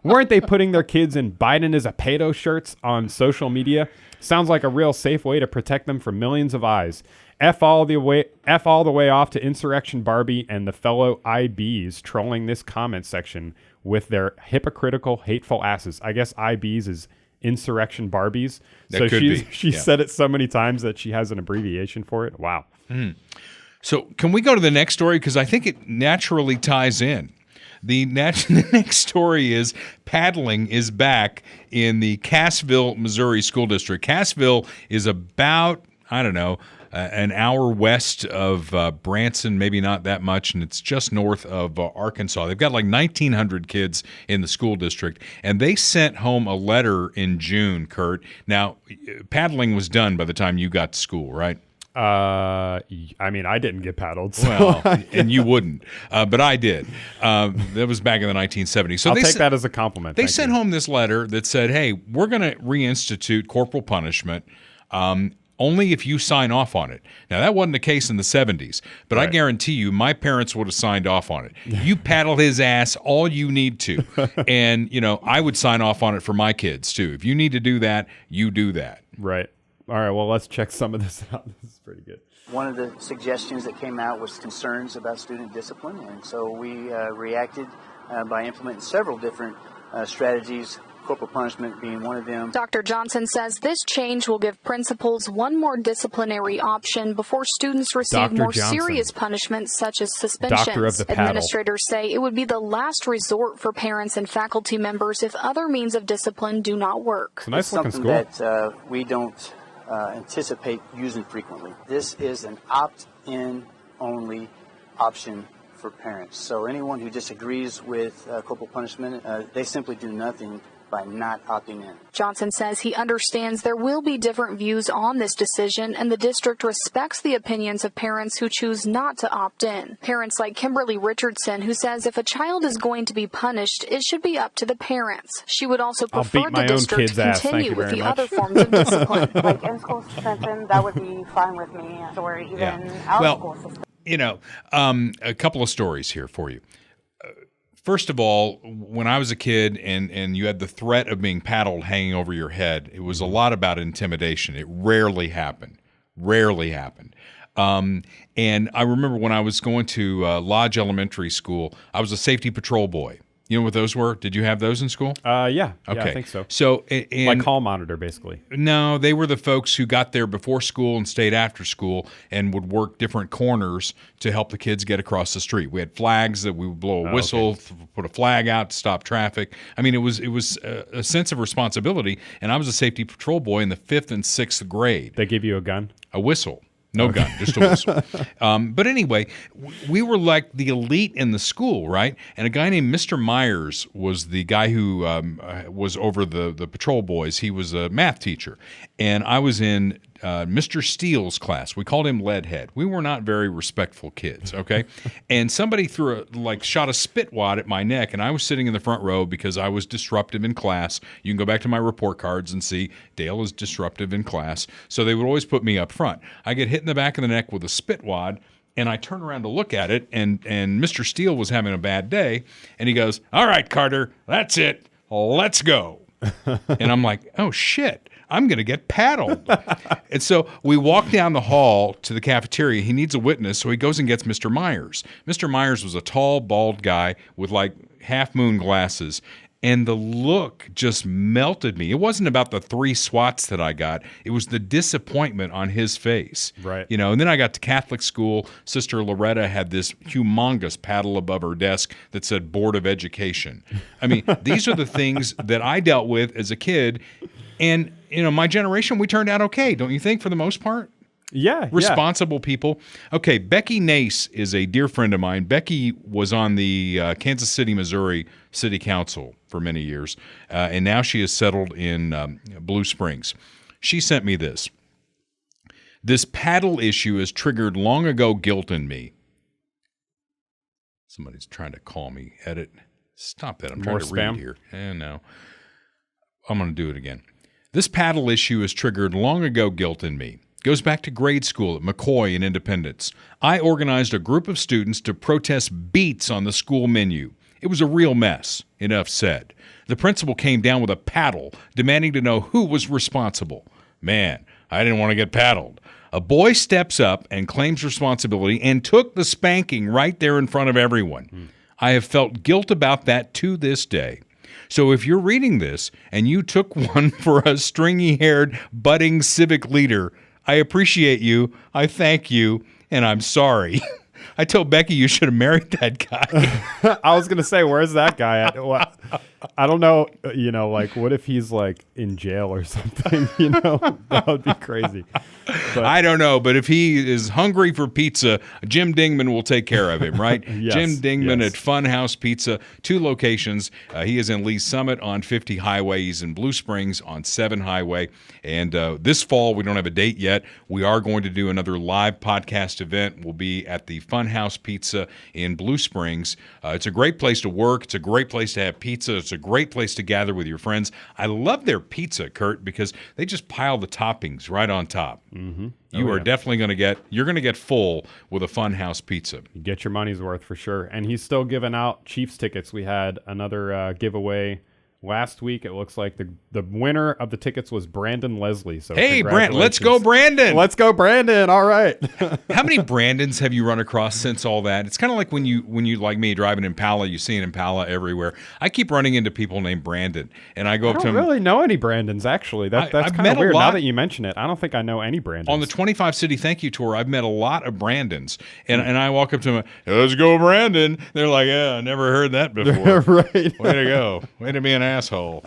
Speaker 3: Weren't they putting their kids in Biden is a pedo shirts on social media? Sounds like a real safe way to protect them from millions of eyes. F all the way off to Insurrection Barbie and the fellow IBs trolling this comment section with their hypocritical, hateful asses. I guess IBs is Insurrection Barbies.
Speaker 1: That
Speaker 3: so
Speaker 1: could be.
Speaker 3: She said it so many times that she has an abbreviation for it. Wow.
Speaker 1: So can we go to the next story? Because I think it naturally ties in. The next story is paddling is back in the Cassville, Missouri school district. Cassville is about, an hour west of Branson, maybe not that much, and it's just north of Arkansas. They've got like 1,900 kids in the school district, and they sent home a letter in June, Kurt. Now, paddling was done by the time you got to school, right?
Speaker 3: I didn't get paddled. So
Speaker 1: well, and you wouldn't, but I did. That was back in the 1970s. So
Speaker 3: I'll take that as a compliment.
Speaker 1: They sent home this letter that said, hey, we're going to reinstitute corporal punishment only if you sign off on it. Now, that wasn't the case in the 70s, but I guarantee you my parents would have signed off on it. You paddle his ass all you need to. And, I would sign off on it for my kids, too. If you need to do that, you do that.
Speaker 3: Right. All right, well, let's check some of this out. This is pretty good.
Speaker 6: One of the suggestions that came out was concerns about student discipline, and so we reacted by implementing several different strategies, corporal punishment being one of them.
Speaker 7: Dr. Johnson says this change will give principals one more disciplinary option before students receive more serious punishments such as suspensions.
Speaker 3: Doctor of the paddle.
Speaker 7: Administrators say it would be the last resort for parents and faculty members if other means of discipline do not work.
Speaker 3: It's a nice looking school.
Speaker 6: That we don't anticipate using frequently. This is an opt-in only option for parents. So anyone who disagrees with corporal punishment, they simply do nothing by not opting in.
Speaker 7: Johnson says he understands there will be different views on this decision, and the district respects the opinions of parents who choose not to opt in. Parents like Kimberly Richardson, who says if a child is going to be punished, it should be up to the parents. She would also prefer the district continue with the other forms of discipline.
Speaker 8: Like in-school suspension, that would be fine with me, or even out-of-school suspension.
Speaker 1: A couple of stories here for you. First of all, when I was a kid and you had the threat of being paddled hanging over your head, it was a lot about intimidation. It rarely happened. And I remember when I was going to Lodge Elementary School, I was a safety patrol boy. You know what those were? Did you have those in school?
Speaker 3: Yeah.
Speaker 1: Okay.
Speaker 3: Yeah, I think so.
Speaker 1: So,
Speaker 3: like hall monitor, basically.
Speaker 1: No, they were the folks who got there before school and stayed after school and would work different corners to help the kids get across the street. We had flags that we would blow a whistle, put a flag out to stop traffic. I mean, it was a sense of responsibility. And I was a safety patrol boy in the 5th and 6th grade.
Speaker 3: They give you a gun?
Speaker 1: A whistle. No gun, just a whistle. But anyway, we were like the elite in the school, right? And a guy named Mr. Myers was the guy who was over the patrol boys. He was a math teacher. And I was in Mr. Steele's class. We called him Leadhead. We were not very respectful kids, okay? And somebody shot a spit wad at my neck, and I was sitting in the front row because I was disruptive in class. You can go back to my report cards and see Dale is disruptive in class. So they would always put me up front. I get hit in the back of the neck with a spit wad, and I turn around to look at it, and Mr. Steele was having a bad day, and he goes, "All right, Carter, that's it. Let's go." And I'm like, oh, shit. I'm going to get paddled. And so we walk down the hall to the cafeteria. He needs a witness, so he goes and gets Mr. Myers. Mr. Myers was a tall, bald guy with like half-moon glasses. And the look just melted me. It wasn't about the 3 swats that I got. It was the disappointment on his face.
Speaker 3: Right.
Speaker 1: You know, and then I got to Catholic school. Sister Loretta had this humongous paddle above her desk that said Board of Education. I mean, these are the things that I dealt with as a kid. And, you know, my generation, we turned out okay, don't you think, for the most part?
Speaker 3: Yeah.
Speaker 1: Responsible people. Okay, Becky Nace is a dear friend of mine. Becky was on the Kansas City, Missouri City Council for many years, and now she is settled in Blue Springs. She sent me this. This paddle issue has triggered long ago guilt in me. Somebody's trying to call me. Edit. Stop that. I'm trying to read here. No. I'm going to do it again. This paddle issue has triggered long ago guilt in me. Goes back to grade school at McCoy in Independence. I organized a group of students to protest beets on the school menu. It was a real mess. Enough said. The principal came down with a paddle, demanding to know who was responsible. Man, I didn't want to get paddled. A boy steps up and claims responsibility and took the spanking right there in front of everyone. I have felt guilt about that to this day. So if you're reading this and you took one for a stringy-haired, budding civic leader, I appreciate you, I thank you, and I'm sorry. I told Becky you should have married that guy.
Speaker 3: I was going to say, where's that guy at? What? I don't know, you know, like, what if he's, like, in jail or something, you know? That would be crazy. But
Speaker 1: I don't know, but if he is hungry for pizza, Jim Dingman will take care of him, right?
Speaker 3: Yes,
Speaker 1: Jim Dingman
Speaker 3: yes.
Speaker 1: at Funhouse Pizza, 2 locations. He is in Lee Summit on 50 Highway. He's in Blue Springs on 7 Highway. And this fall, we don't have a date yet. We are going to do another live podcast event. We'll be at the Funhouse Pizza in Blue Springs. It's a great place to work. It's a great place to have pizza. It's a great place to gather with your friends. I love their pizza, Kurt, because they just pile the toppings right on top.
Speaker 3: Mm-hmm.
Speaker 1: You are definitely going to get full with a Funhouse Pizza.
Speaker 3: You get your money's worth for sure. And he's still giving out Chiefs tickets. We had another giveaway last week. It looks like the winner of the tickets was Brandon Leslie. So
Speaker 1: hey, let's go, Brandon.
Speaker 3: Let's go, Brandon. All right.
Speaker 1: How many Brandons have you run across since all that? It's kind of like when you like me drive an Impala, you see an Impala everywhere. I keep running into people named Brandon, and I go up to them.
Speaker 3: I don't really know any Brandons, actually. That's kind of weird. Now that you mention it, I don't think I know any Brandons.
Speaker 1: On the 25 City Thank You Tour, I've met a lot of Brandons, and I walk up to them, let's go, Brandon. They're like, yeah, I never heard that before.
Speaker 3: Right.
Speaker 1: Way to go. Way to be an asshole.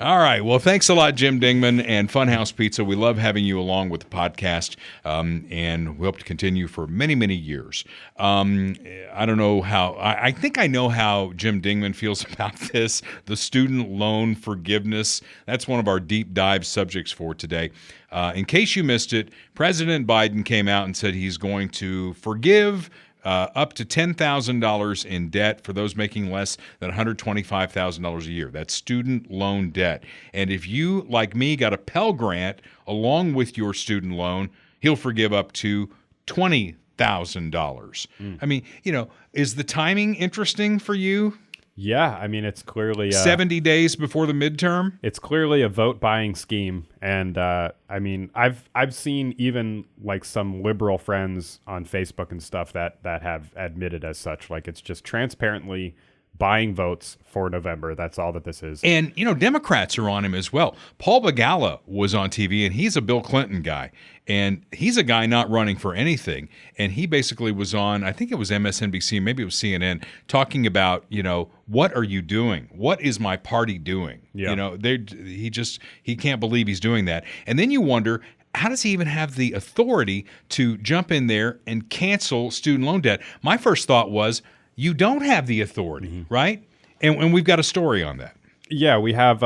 Speaker 1: All right. Well, thanks a lot, Jim Dingman and Funhouse Pizza. We love having you along with the podcast, and we hope to continue for many, many years. I don't know how. I think I know how Jim Dingman feels about this, the student loan forgiveness. That's one of our deep dive subjects for today. In case you missed it, President Biden came out and said he's going to forgive up to $10,000 in debt for those making less than $125,000 a year. That's student loan debt. And if you, like me, got a Pell Grant along with your student loan, he'll forgive up to $20,000. I mean, you know, is the timing interesting for you?
Speaker 3: Yeah, I mean, it's clearly
Speaker 1: 70 days before the midterm.
Speaker 3: It's clearly a vote buying scheme, and I mean, I've seen even like some liberal friends on Facebook and stuff that have admitted as such. Like, it's just transparently buying votes for November. That's all that this is.
Speaker 1: And, you know, Democrats are on him as well. Paul Begala was on TV, and he's a Bill Clinton guy. And he's a guy not running for anything. And he basically was on, I think it was MSNBC, maybe it was CNN, talking about, you know, what are you doing? What is my party doing?
Speaker 3: Yeah.
Speaker 1: You know, he can't believe he's doing that. And then you wonder, how does he even have the authority to jump in there and cancel student loan debt? My first thought was, you don't have the authority, right? And we've got a story on that.
Speaker 3: Yeah, we have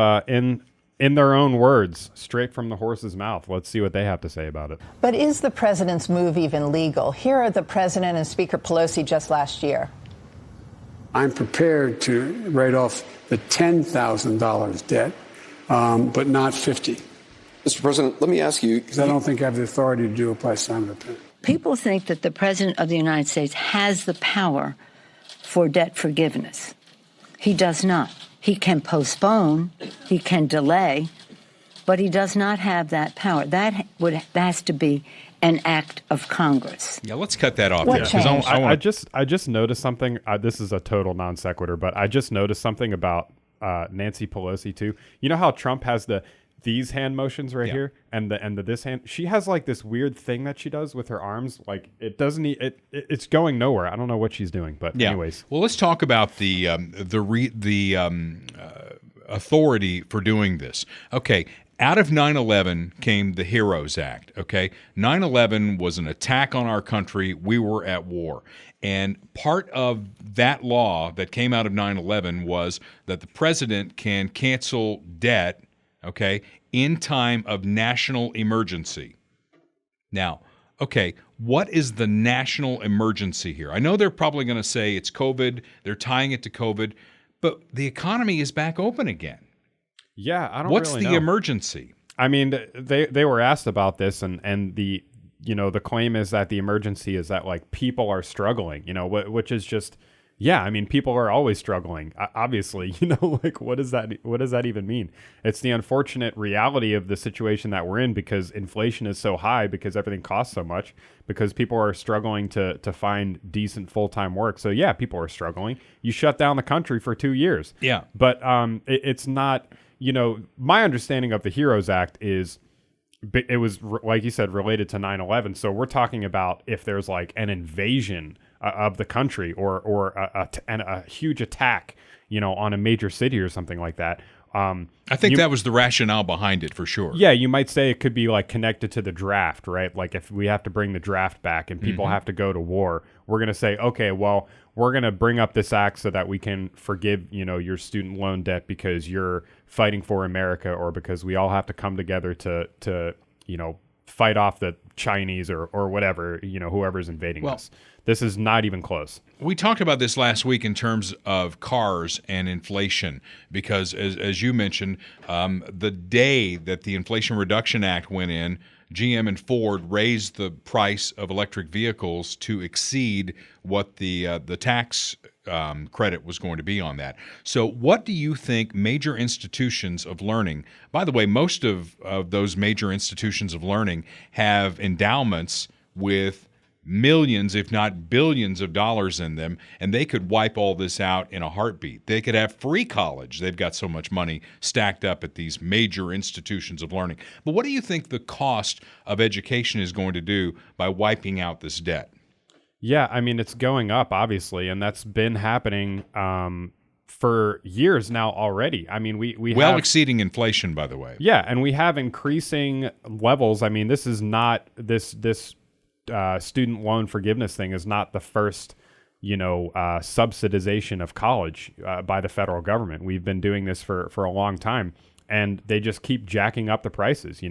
Speaker 3: in their own words, straight from the horse's mouth. Let's see what they have to say about it.
Speaker 9: But is the president's move even legal? Here are the president and Speaker Pelosi just last year.
Speaker 10: I'm prepared to write off the $10,000 debt, but not 50.
Speaker 11: Mr. President, let me ask you.
Speaker 10: Because I don't think I have the authority to do it by signing the pen.
Speaker 12: People think that the president of the United States has the power for debt forgiveness. He does not. He can postpone, he can delay, but he does not have that power. That has to be an act of Congress.
Speaker 1: Yeah, let's cut that off.
Speaker 12: What
Speaker 1: there,
Speaker 3: I just noticed something. This is a total non sequitur, but I just noticed something about Nancy Pelosi too. You know how Trump has these hand motions right here and the this hand? She has like this weird thing that she does with her arms. Like it doesn't it's going nowhere. I don't know what she's doing, but anyways.
Speaker 1: Well, let's talk about the authority for doing this. Okay. Out of 9/11 came the HEROES Act, okay? 9/11 was an attack on our country. We were at war. And part of that law that came out of 9/11 was that the president can cancel debt, okay, in time of national emergency. Now, okay, what is the national emergency here? I know they're probably going to say it's COVID. They're tying it to COVID. But the economy is back open again.
Speaker 3: Yeah, I don't
Speaker 1: What's
Speaker 3: really
Speaker 1: the
Speaker 3: know.
Speaker 1: emergency?
Speaker 3: I mean, they were asked about this, and the the claim is that the emergency is that like people are struggling, which is just I mean, people are always struggling, obviously. Like what does that even mean? It's the unfortunate reality of the situation that we're in because inflation is so high, because everything costs so much, because people are struggling to find decent full-time work. So yeah, people are struggling. You shut down the country for 2 years.
Speaker 1: Yeah,
Speaker 3: but it's not. My understanding of the HEROES Act is it was, like you said, related to 9/11. So we're talking about if there's like an invasion of the country or a huge attack, on a major city or something like that.
Speaker 1: I think that was the rationale behind it for sure.
Speaker 3: Yeah, you might say it could be like connected to the draft, right? Like if we have to bring the draft back and people have to go to war, we're going to say, okay, well, we're going to bring up this act so that we can forgive, your student loan debt because you're fighting for America, or because we all have to come together to fight off the Chinese or whatever, whoever's invading us. This is not even close.
Speaker 1: We talked about this last week in terms of cars and inflation, because as you mentioned, the day that the Inflation Reduction Act went in, GM and Ford raised the price of electric vehicles to exceed what the tax credit was going to be on that. So what do you think major institutions of learning, by the way, most of those major institutions of learning have endowments with millions, if not billions of dollars in them, and they could wipe all this out in a heartbeat. They could have free college. They've got so much money stacked up at these major institutions of learning. But what do you think the cost of education is going to do by wiping out this debt?
Speaker 3: Yeah, I mean, it's going up, obviously, and that's been happening for years now already. I mean, we
Speaker 1: well
Speaker 3: have,
Speaker 1: exceeding inflation, by the way.
Speaker 3: Yeah, and we have increasing levels. I mean, this is not this student loan forgiveness thing is not the first, subsidization of college by the federal government. We've been doing this for a long time, and they just keep jacking up the prices.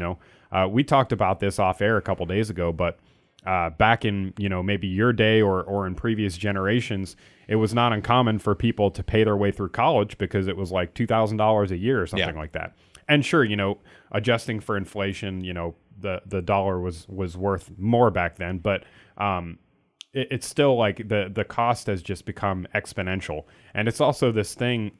Speaker 3: We talked about this off air a couple days ago, but back in, maybe your day or in previous generations, it was not uncommon for people to pay their way through college because it was like $2,000 a year or something like that. And sure, adjusting for inflation, the dollar was worth more back then, but it's still like the cost has just become exponential. And it's also this thing,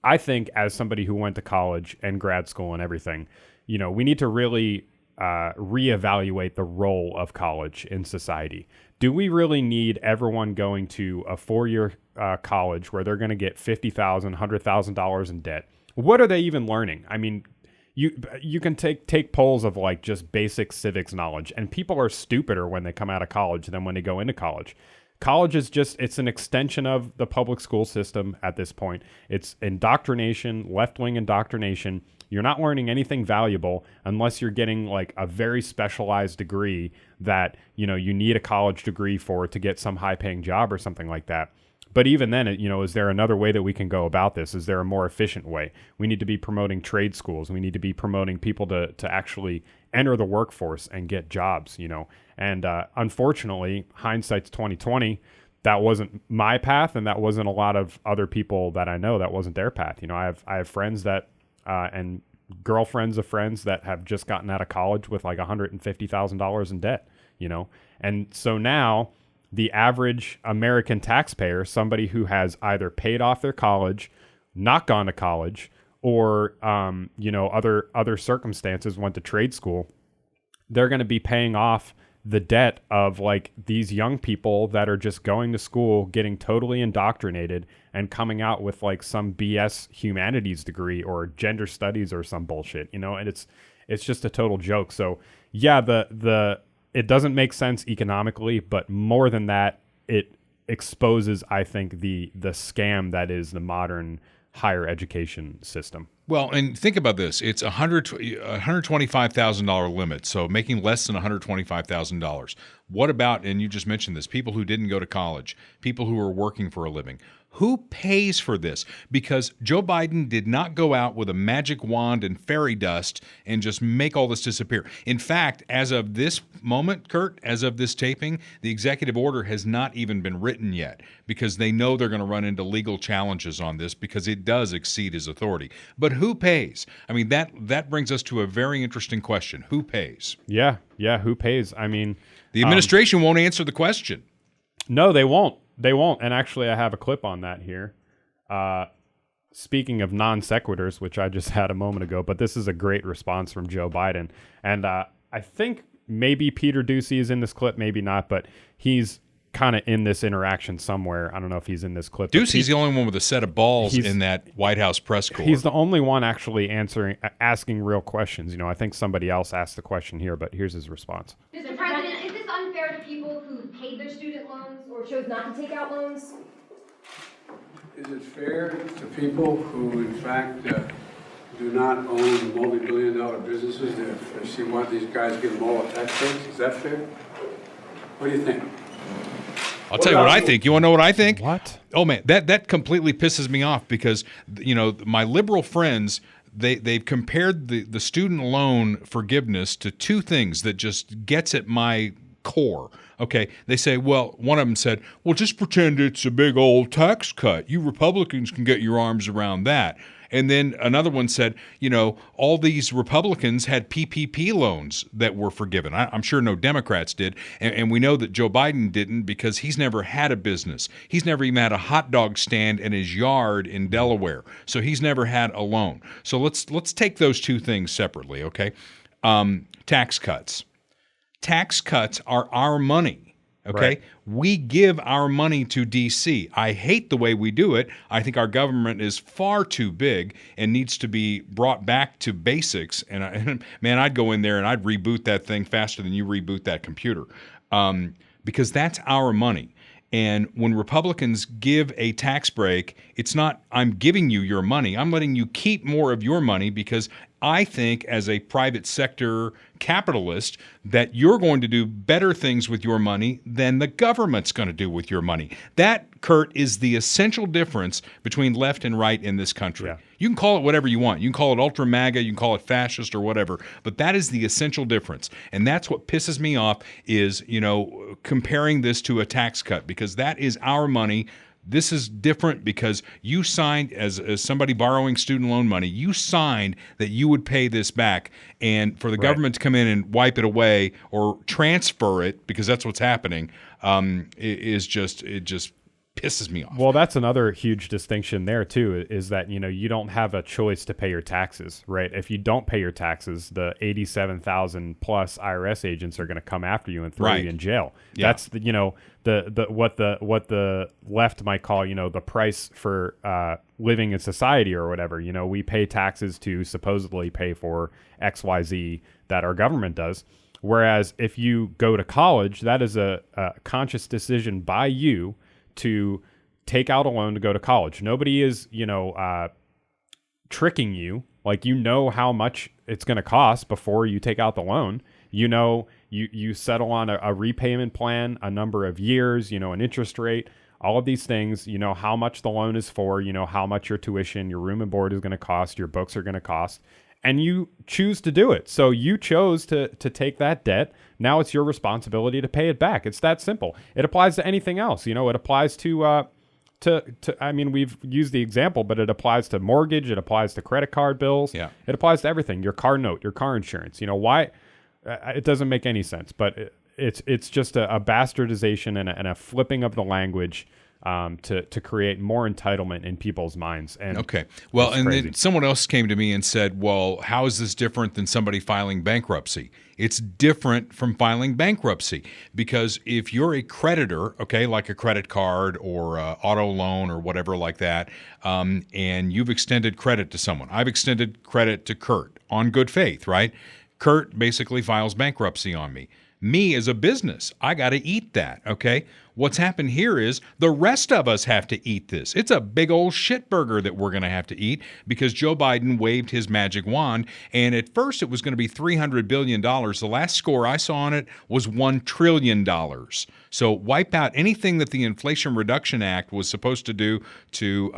Speaker 3: I think, as somebody who went to college and grad school and everything, we need to really reevaluate the role of college in society. Do we really need everyone going to a 4-year college where they're going to get $50,000, $100,000 in debt? What are they even learning? I mean, you can take polls of like just basic civics knowledge, and people are stupider when they come out of college than when they go into college. College is it's an extension of the public school system at this point. It's indoctrination, left-wing indoctrination. You're not learning anything valuable unless you're getting like a very specialized degree that, you need a college degree for to get some high-paying job or something like that. But even then, is there another way that we can go about this? Is there a more efficient way? We need to be promoting trade schools. We need to be promoting people to actually enter the workforce and get jobs, And unfortunately, hindsight's 2020. That wasn't my path, and that wasn't a lot of other people that I know. That wasn't their path. I have friends that and girlfriends of friends that have just gotten out of college with like $150,000 in debt. And so now, the average American taxpayer, somebody who has either paid off their college, not gone to college, or other circumstances, went to trade school, they're going to be paying off the debt of like these young people that are just going to school, getting totally indoctrinated and coming out with like some BS humanities degree or gender studies or some bullshit, you know, and it's just a total joke. So yeah, it doesn't make sense economically, but more than that, it exposes, I think, the scam that is the modern higher education system.
Speaker 1: Well, and think about this. It's $125,000 limit, so making less than $125,000. What about, and you just mentioned this, people who didn't go to college, people who are working for a living? Who pays for this? Because Joe Biden did not go out with a magic wand and fairy dust and just make all this disappear. In fact, as of this moment, Kurt, as of this taping, the executive order has not even been written yet because they know they're going to run into legal challenges on this because it does exceed his authority. But who pays? I mean, that brings us to a very interesting question. Who pays?
Speaker 3: Yeah, who pays? I mean,
Speaker 1: the administration won't answer the question.
Speaker 3: No, they won't. They won't. And actually, I have a clip on that here. Speaking of non sequiturs, which I just had a moment ago, but this is a great response from Joe Biden. And I think maybe Peter Doocy is in this clip, maybe not, but he's kind of in this interaction somewhere. I don't know if he's in this clip.
Speaker 1: Doocy's the only one with a set of balls in that White House press corps.
Speaker 3: He's the only one actually asking real questions. You know, I think somebody else asked the question here, but here's his response.
Speaker 13: Mr. President, is this unfair to people who paid their student loans or chose not to take out loans?
Speaker 10: Is it fair to people who, in fact, do not own multi-billion-dollar businesses if they want these guys give them all a tax breaks? Is that fair? What do you think?
Speaker 1: I'll tell you what I think. You want to know what I think?
Speaker 3: What?
Speaker 1: Oh, man, that completely pisses me off because, you know, my liberal friends, they've compared the student loan forgiveness to two things that just gets at my core. Okay, they say, well, one of them said, well, just pretend it's a big old tax cut. You Republicans can get your arms around that. And then another one said, you know, all these Republicans had PPP loans that were forgiven. I'm sure no Democrats did. And we know that Joe Biden didn't because he's never had a business. He's never even had a hot dog stand in his yard in Delaware. So he's never had a loan. So let's take those two things separately, okay? Tax cuts. Tax cuts are our money, okay? Right. We give our money to D.C. I hate the way we do it. I think our government is far too big and needs to be brought back to basics. And man, I'd go in there and I'd reboot that thing faster than you reboot that computer because that's our money. And when Republicans give a tax break, it's not I'm giving you your money. I'm letting you keep more of your money because I think as a private sector capitalist that you're going to do better things with your money than the government's going to do with your money. That, Kurt, is the essential difference between left and right in this country. Yeah. You can call it whatever you want. You can call it ultra MAGA, you can call it fascist or whatever, but that is the essential difference. And that's what pisses me off is, you know, comparing this to a tax cut because that is our money. This is different because you signed, as somebody borrowing student loan money, you signed that you would pay this back. And for the government to come in and wipe it away or transfer it, because that's what's happening, it just pisses me off.
Speaker 3: Well, that's another huge distinction there, too, is that, you know, you don't have a choice to pay your taxes, right? If you don't pay your taxes, the 87,000 plus IRS agents are going to come after you and throw you in jail. Yeah. That's, you know, what the left might call, you know, the price for living in society or whatever. You know, we pay taxes to supposedly pay for XYZ that our government does. Whereas if you go to college, that is a conscious decision by you to take out a loan to go to college. Nobody is, you know, tricking you. Like, you know how much it's going to cost before you take out the loan. You know, you settle on a repayment plan, a number of years, you know, an interest rate, all of these things. You know how much the loan is for, you know how much your tuition, your room and board is going to cost, your books are going to cost, and you choose to do it. So you chose to take that debt. Now it's your responsibility to pay it back. It's that simple. It applies to anything else. You know, it applies to I mean, we've used the example, but it applies to mortgage. It applies to credit card bills. Yeah. It applies to everything. Your car note, your car insurance. You know, why? It doesn't make any sense, but it's just a bastardization and a flipping of the language to create more entitlement in people's minds. And
Speaker 1: okay, well, and then someone else came to me and said, well, how is this different than somebody filing bankruptcy? It's different from filing bankruptcy because if you're a creditor, okay, like a credit card or auto loan or whatever like that, and you've extended credit to someone. I've extended credit to Kurt on good faith, right? Kurt basically files bankruptcy on me. Me as a business, I got to eat that, okay? What's happened here is the rest of us have to eat this. It's a big old shit burger that we're going to have to eat because Joe Biden waved his magic wand, and at first it was going to be $300 billion. The last score I saw on it was $1 trillion. So wipe out anything that the Inflation Reduction Act was supposed to do to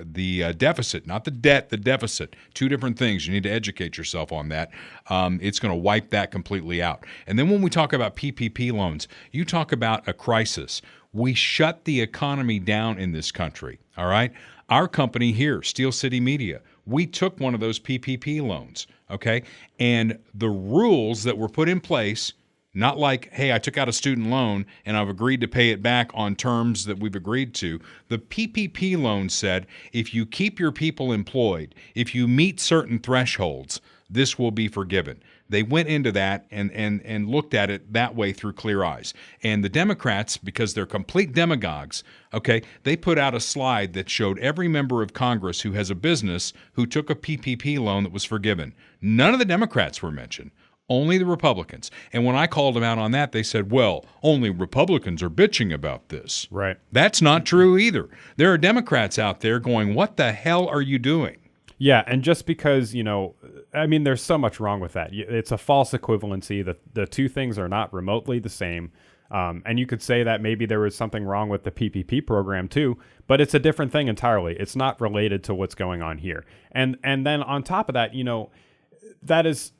Speaker 1: the deficit, not the debt, the deficit. Two different things. You need to educate yourself on that. It's going to wipe that completely out. And then when we talk about PPP loans, you talk about a crisis. We shut the economy down in this country, all right? Our company here, Steel City Media, we took one of those PPP loans, okay? And the rules that were put in place, not like, hey, I took out a student loan and I've agreed to pay it back on terms that we've agreed to. The PPP loan said if you keep your people employed, if you meet certain thresholds, this will be forgiven. They went into that and looked at it that way through clear eyes. And the Democrats, because they're complete demagogues, okay, they put out a slide that showed every member of Congress who has a business who took a PPP loan that was forgiven. None of the Democrats were mentioned. Only the Republicans. And when I called them out on that, they said, well, only Republicans are bitching about this.
Speaker 3: Right.
Speaker 1: That's not true either. There are Democrats out there going, what the hell are you doing?
Speaker 3: Yeah, and just because, I mean, there's so much wrong with that. It's a false equivalency. The two things are not remotely the same. And you could say that maybe there was something wrong with the PPP program too, but it's a different thing entirely. It's not related to what's going on here. And then on top of that,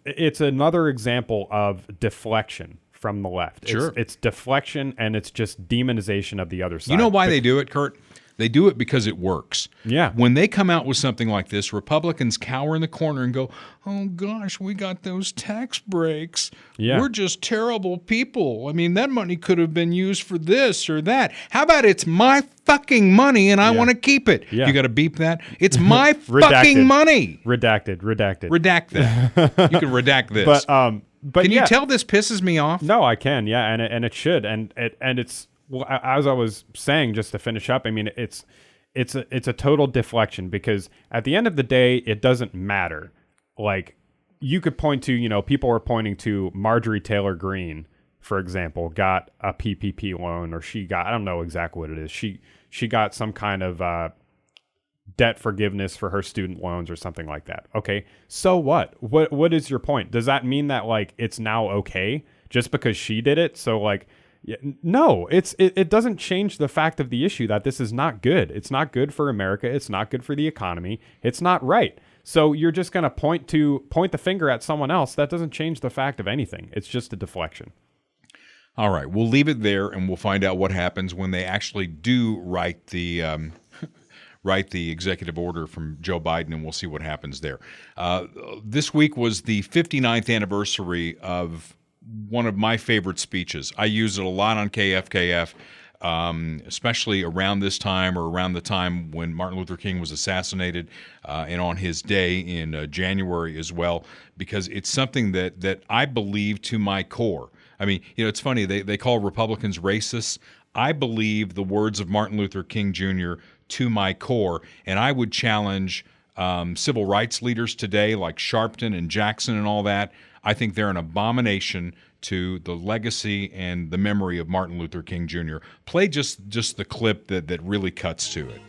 Speaker 3: it's another example of deflection from the left.
Speaker 1: Sure.
Speaker 3: It's deflection, and it's just demonization of the other side.
Speaker 1: You know why they do it, Kurt? They do it because it works.
Speaker 3: Yeah.
Speaker 1: When they come out with something like this, Republicans cower in the corner and go, oh, gosh, we got those tax breaks.
Speaker 3: Yeah.
Speaker 1: We're just terrible people. I mean, that money could have been used for this or that. How about it's my fucking money and I want to keep it?
Speaker 3: Yeah.
Speaker 1: You got to beep that? It's my fucking money.
Speaker 3: Redacted.
Speaker 1: Redact that. You can redact this.
Speaker 3: But
Speaker 1: can you tell this pisses me off?
Speaker 3: No, I can. Yeah, and it should. And it's, well, as I was saying, just to finish up, I mean, it's a total deflection because at the end of the day, it doesn't matter. Like, you could point to, people were pointing to Marjorie Taylor Greene, for example, got a PPP loan, or she got, I don't know exactly what it is. She got some kind of debt forgiveness for her student loans or something like that. Okay, so what? What is your point? Does that mean that, like, it's now okay just because she did it? So, like, no, it doesn't change the fact of the issue that this is not good. It's not good for America. It's not good for the economy. It's not right. So you're just going to point the finger at someone else. That doesn't change the fact of anything. It's just a deflection.
Speaker 1: All right, we'll leave it there, and we'll find out what happens when they actually do write the executive order from Joe Biden, and we'll see what happens there. This week was the 59th anniversary of one of my favorite speeches. I use it a lot on KFKF, especially around this time or around the time when Martin Luther King was assassinated, and on his day in January as well, because it's something that I believe to my core. I mean, it's funny, they call Republicans racists. I believe the words of Martin Luther King Jr. to my core, and I would challenge civil rights leaders today like Sharpton and Jackson and all that. I think they're an abomination to the legacy and the memory of Martin Luther King Jr. Play just the clip that really cuts to it.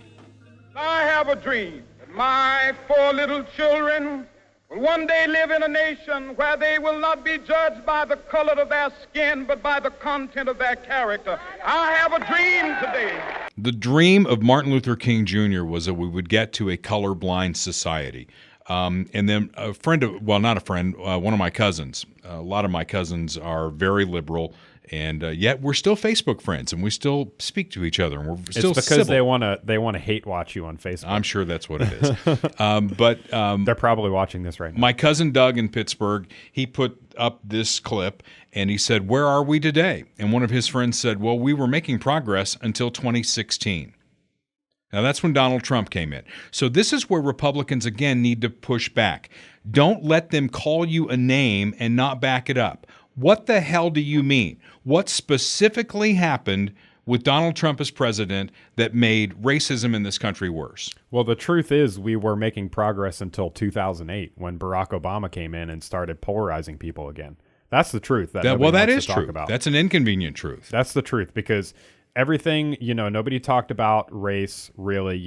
Speaker 14: I have a dream that my 4 little children will one day live in a nation where they will not be judged by the color of their skin, but by the content of their character. I have a dream today.
Speaker 1: The dream of Martin Luther King Jr. was that we would get to a colorblind society. And then a friend of, well, not a friend, one of my cousins. A lot of my cousins are very liberal, and yet we're still Facebook friends, and we still speak to each other, and we're still
Speaker 3: It's because
Speaker 1: civil.
Speaker 3: they want to hate watch you on Facebook.
Speaker 1: I'm sure that's what it is. But
Speaker 3: they're probably watching this right now.
Speaker 1: my cousin Doug in Pittsburgh, he put up this clip, and he said, "Where are we today?" And one of his friends said, "Well, we were making progress until 2016." Now, that's when Donald Trump came in. So this is where Republicans, again, need to push back. Don't let them call you a name and not back it up. What the hell do you mean? What specifically happened with Donald Trump as president that made racism in this country worse?
Speaker 3: Well, the truth is we were making progress until 2008 when Barack Obama came in and started polarizing people again. That's the truth. That
Speaker 1: is
Speaker 3: to talk
Speaker 1: true.
Speaker 3: about.
Speaker 1: That's an inconvenient truth.
Speaker 3: That's the truth, because everything, nobody talked about race really,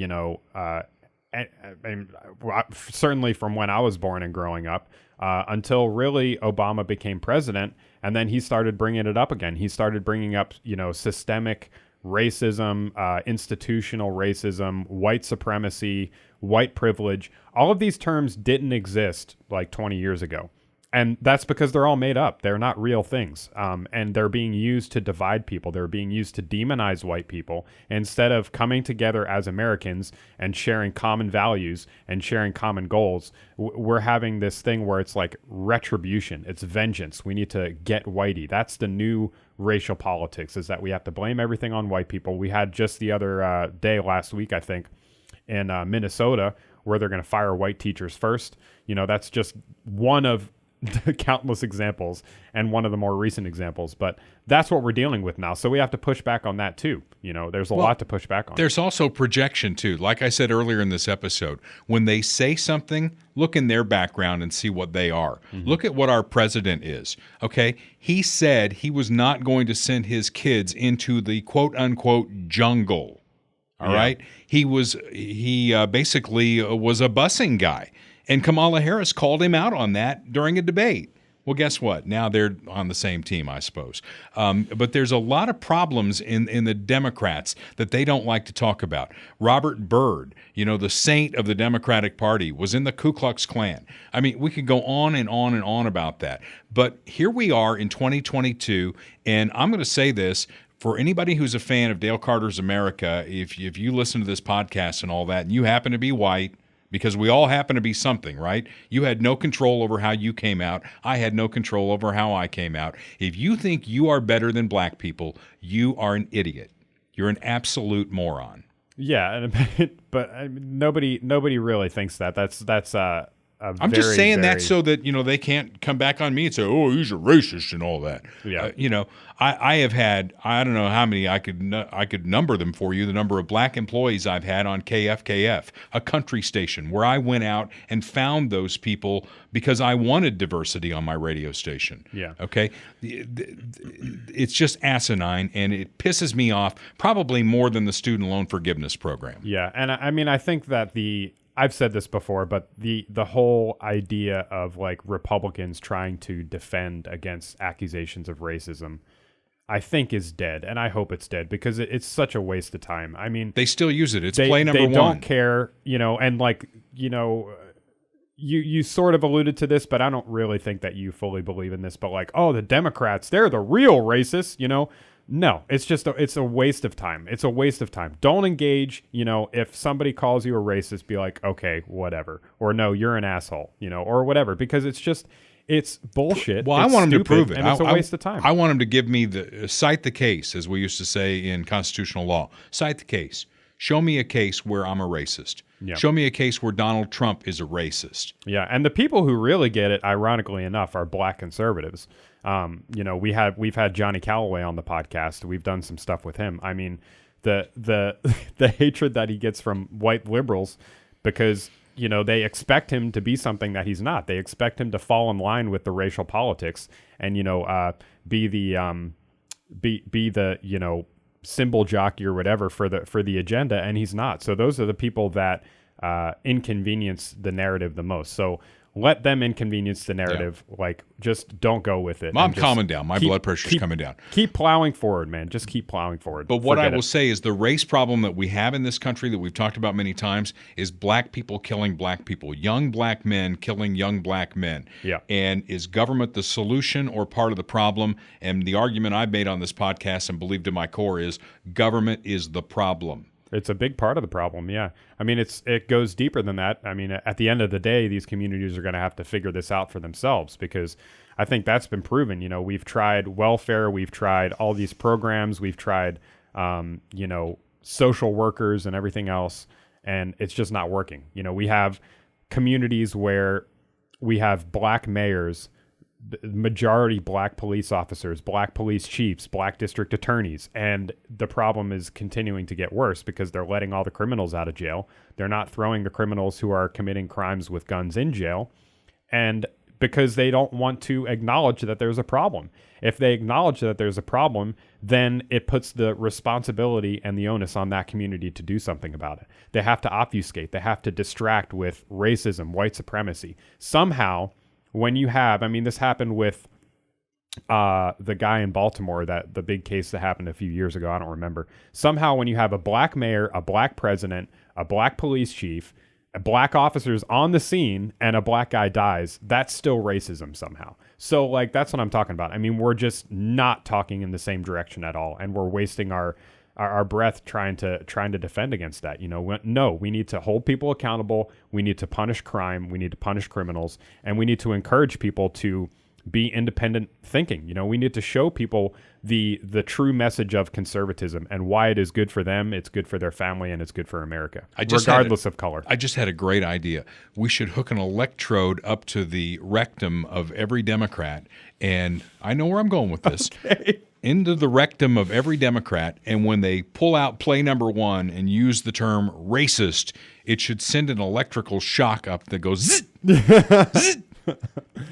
Speaker 3: certainly from when I was born and growing up, until really Obama became president, and then he started bringing it up again. He started bringing up, systemic racism, institutional racism, white supremacy, white privilege. All of these terms didn't exist like 20 years ago. And that's because they're all made up. They're not real things. And they're being used to divide people. They're being used to demonize white people instead of coming together as Americans and sharing common values and sharing common goals. We're having this thing where it's like retribution. It's vengeance. We need to get whitey. That's the new racial politics, is that we have to blame everything on white people. We had just the other day last week, I think, in Minnesota, where they're going to fire white teachers first. That's just one of the countless examples and one of the more recent examples, but that's what we're dealing with now. So we have to push back on that too. There's a lot to push back on.
Speaker 1: There's also projection too. Like I said earlier in this episode, when they say something, look in their background and see what they are. Mm-hmm. Look at what our president is. Okay. He said he was not going to send his kids into the quote unquote jungle. All right. He basically was a busing guy. And Kamala Harris called him out on that during a debate. Well, guess what? Now they're on the same team, I suppose. But there's a lot of problems in the Democrats that they don't like to talk about. Robert Byrd, the saint of the Democratic Party, was in the Ku Klux Klan. I mean, we could go on and on and on about that. But here we are in 2022, and I'm going to say this. For anybody who's a fan of Dale Carter's America, if you listen to this podcast and all that, and you happen to be white, because we all happen to be something, right? You had no control over how you came out. I had no control over how I came out. If you think you are better than black people, you are an idiot. You're an absolute moron.
Speaker 3: Yeah, but nobody really thinks that.
Speaker 1: I'm just saying that so that they can't come back on me and say, "Oh, he's a racist" and all that.
Speaker 3: Yeah.
Speaker 1: I have had, I don't know how many, I could number them for you. The number of black employees I've had on KFKF, a country station, where I went out and found those people because I wanted diversity on my radio station.
Speaker 3: Yeah.
Speaker 1: Okay. It's just asinine, and it pisses me off probably more than the student loan forgiveness program.
Speaker 3: Yeah, and I think that I've said this before, but the whole idea of like Republicans trying to defend against accusations of racism, I think is dead, and I hope it's dead, because it's such a waste of time. I mean,
Speaker 1: they still use it. It's play number one.
Speaker 3: They don't care, and you sort of alluded to this, but I don't really think that you fully believe in this. But like, oh, the Democrats, they're the real racists, No, it's a waste of time. It's a waste of time. Don't engage. If somebody calls you a racist, be like, okay, whatever, or no, you're an asshole, or whatever, because it's bullshit.
Speaker 1: Well,
Speaker 3: it's
Speaker 1: I want him to
Speaker 3: stupid,
Speaker 1: prove it.
Speaker 3: and it's a waste of time.
Speaker 1: I want him to give me cite the case, as we used to say in constitutional law. Cite the case. Show me a case where I'm a racist. Yeah. Show me a case where Donald Trump is a racist.
Speaker 3: Yeah, and the people who really get it, ironically enough, are black conservatives. We've had Johnny Calloway on the podcast. We've done some stuff with him. I mean, the hatred that he gets from white liberals, because they expect him to be something that he's not. They expect him to fall in line with the racial politics and be the symbol jockey or whatever for the agenda, and he's not. So those are the people that inconvenience the narrative the most. So let them inconvenience the narrative. Like, just don't go with it.
Speaker 1: I'm calming down. My blood pressure's coming down.
Speaker 3: Keep plowing forward, man. Just keep plowing forward.
Speaker 1: But what I will say is the race problem that we have in this country that we've talked about many times is black people killing black people, young black men killing young black men.
Speaker 3: Yeah.
Speaker 1: And is government the solution or part of the problem? And the argument I've made on this podcast and believe to my core is government is the problem.
Speaker 3: It's a big part of the problem, yeah. I mean, it goes deeper than that. I mean, at the end of the day, these communities are going to have to figure this out for themselves, because I think that's been proven. You know, we've tried welfare, we've tried all these programs, we've tried, you know, social workers and everything else, and it's just not working. You know, we have communities where we have black mayors, majority black police officers, black police chiefs, black district attorneys, and the problem is continuing to get worse because they're letting all the criminals out of jail. They're not throwing the criminals who are committing crimes with guns in jail, and because they don't want to acknowledge that there's a problem. If they acknowledge that there's a problem, then it puts the responsibility and the onus on that community to do something about it. They have to obfuscate. They have to distract with racism, white supremacy. Somehow, when you have, I mean, this happened with the guy in Baltimore, that the big case that happened a few years ago, I don't remember. Somehow when you have a black mayor, a black president, a black police chief, black officers on the scene, and a black guy dies, that's still racism somehow. So, like, that's what I'm talking about. I mean, we're just not talking in the same direction at all, and we're wasting our breath trying to defend against that. You know, no, we need to hold people accountable. We need to punish crime. We need to punish criminals, and we need to encourage people to be independent thinking. You know, we need to show people the true message of conservatism and why it is good for them, it's good for their family, and it's good for America, regardless of color.
Speaker 1: I just had a great idea. We should hook an electrode up to the rectum of every Democrat, and I know where I'm going with this.
Speaker 3: Okay.
Speaker 1: Into the rectum of every Democrat, and when they pull out play number one and use the term racist, it should send an electrical shock up that goes zzz, zzz.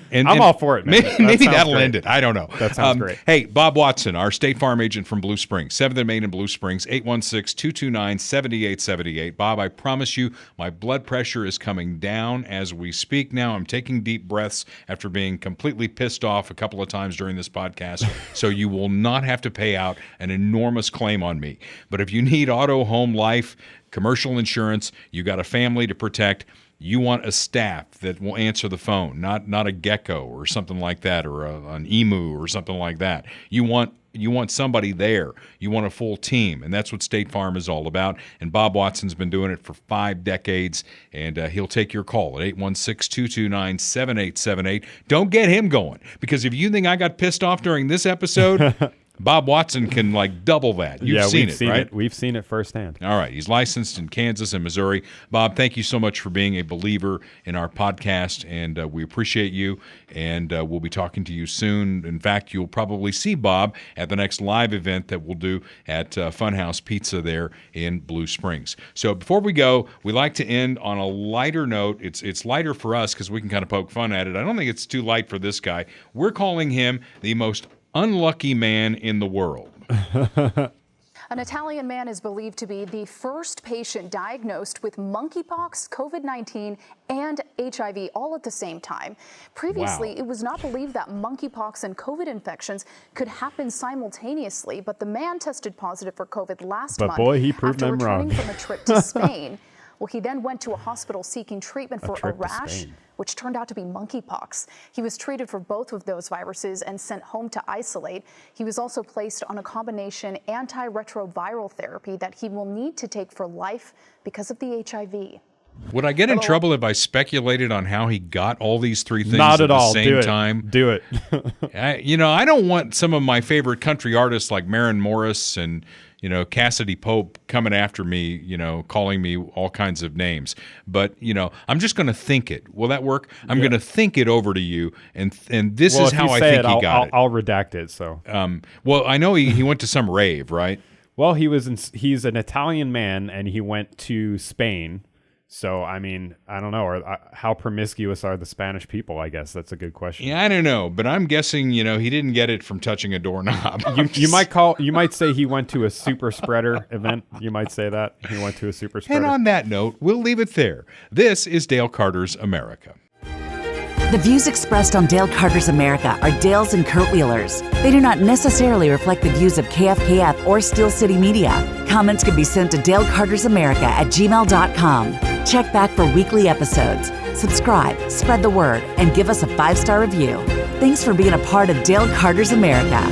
Speaker 3: And I'm all for it, man.
Speaker 1: Maybe that'll end it. I don't know.
Speaker 3: That sounds great.
Speaker 1: Hey, Bob Watson, our State Farm agent from Blue Springs, 7th and Main in Blue Springs, 816-229-7878. Bob, I promise you my blood pressure is coming down as we speak now. I'm taking deep breaths after being completely pissed off a couple of times during this podcast, so you will not have to pay out an enormous claim on me. But if you need auto, home, life, commercial insurance, you got a family to protect, you want a staff that will answer the phone, not a gecko or something like that, or an emu or something like that. You want somebody there. You want a full team, and that's what State Farm is all about. And Bob Watson's been doing it for 5 decades, and he'll take your call at 816-229-7878. Don't get him going, because if you think I got pissed off during this episode, Bob Watson can like double that. You've seen it, right?
Speaker 3: We've seen it firsthand.
Speaker 1: All right. He's licensed in Kansas and Missouri. Bob, thank you so much for being a believer in our podcast, and we appreciate you, and we'll be talking to you soon. In fact, you'll probably see Bob at the next live event that we'll do at Funhouse Pizza there in Blue Springs. So before we go, we like to end on a lighter note. It's lighter for us because we can kind of poke fun at it. I don't think it's too light for this guy. We're calling him the most unlucky man in the world.
Speaker 7: An Italian man is believed to be the first patient diagnosed with monkeypox, COVID-19, and HIV all at the same time. Previously, It was not believed that monkeypox and COVID infections could happen simultaneously, but the man tested positive for COVID last month
Speaker 3: he proved
Speaker 7: after
Speaker 3: them
Speaker 7: returning
Speaker 3: wrong.
Speaker 7: from a trip to Spain. Well, he then went to a hospital seeking treatment for a rash, which turned out to be monkeypox. He was treated for both of those viruses and sent home to isolate. He was also placed on a combination antiretroviral therapy that he will need to take for life because of the HIV.
Speaker 1: Would I get in trouble if I speculated on how he got all these 3 things
Speaker 3: Not at
Speaker 1: the
Speaker 3: all.
Speaker 1: same time?
Speaker 3: Do it.
Speaker 1: I don't want some of my favorite country artists like Maren Morris and Cassidy Pope coming after me, calling me all kinds of names. But, I'm just going to think it. Will that work? I'm going to think it over to you, and this is how I think he got it.
Speaker 3: I'll redact it. So,
Speaker 1: well, I know he went to some rave, right?
Speaker 3: Well, he's an Italian man, and he went to Spain. So, I mean, I don't know. How promiscuous are the Spanish people? I guess that's a good question.
Speaker 1: Yeah, I don't know, but I'm guessing he didn't get it from touching a doorknob.
Speaker 3: You might say he went to a super spreader event. You might say that he went to a super spreader.
Speaker 1: And on that note, we'll leave it there. This is Dale Carter's America.
Speaker 15: The views expressed on Dale Carter's America are Dale's and Kurt Wheeler's. They do not necessarily reflect the views of KFKF or Steel City Media. Comments can be sent to dalecartersamerica@gmail.com. Check back for weekly episodes. Subscribe, spread the word, and give us a 5-star review. Thanks for being a part of Dale Carter's America.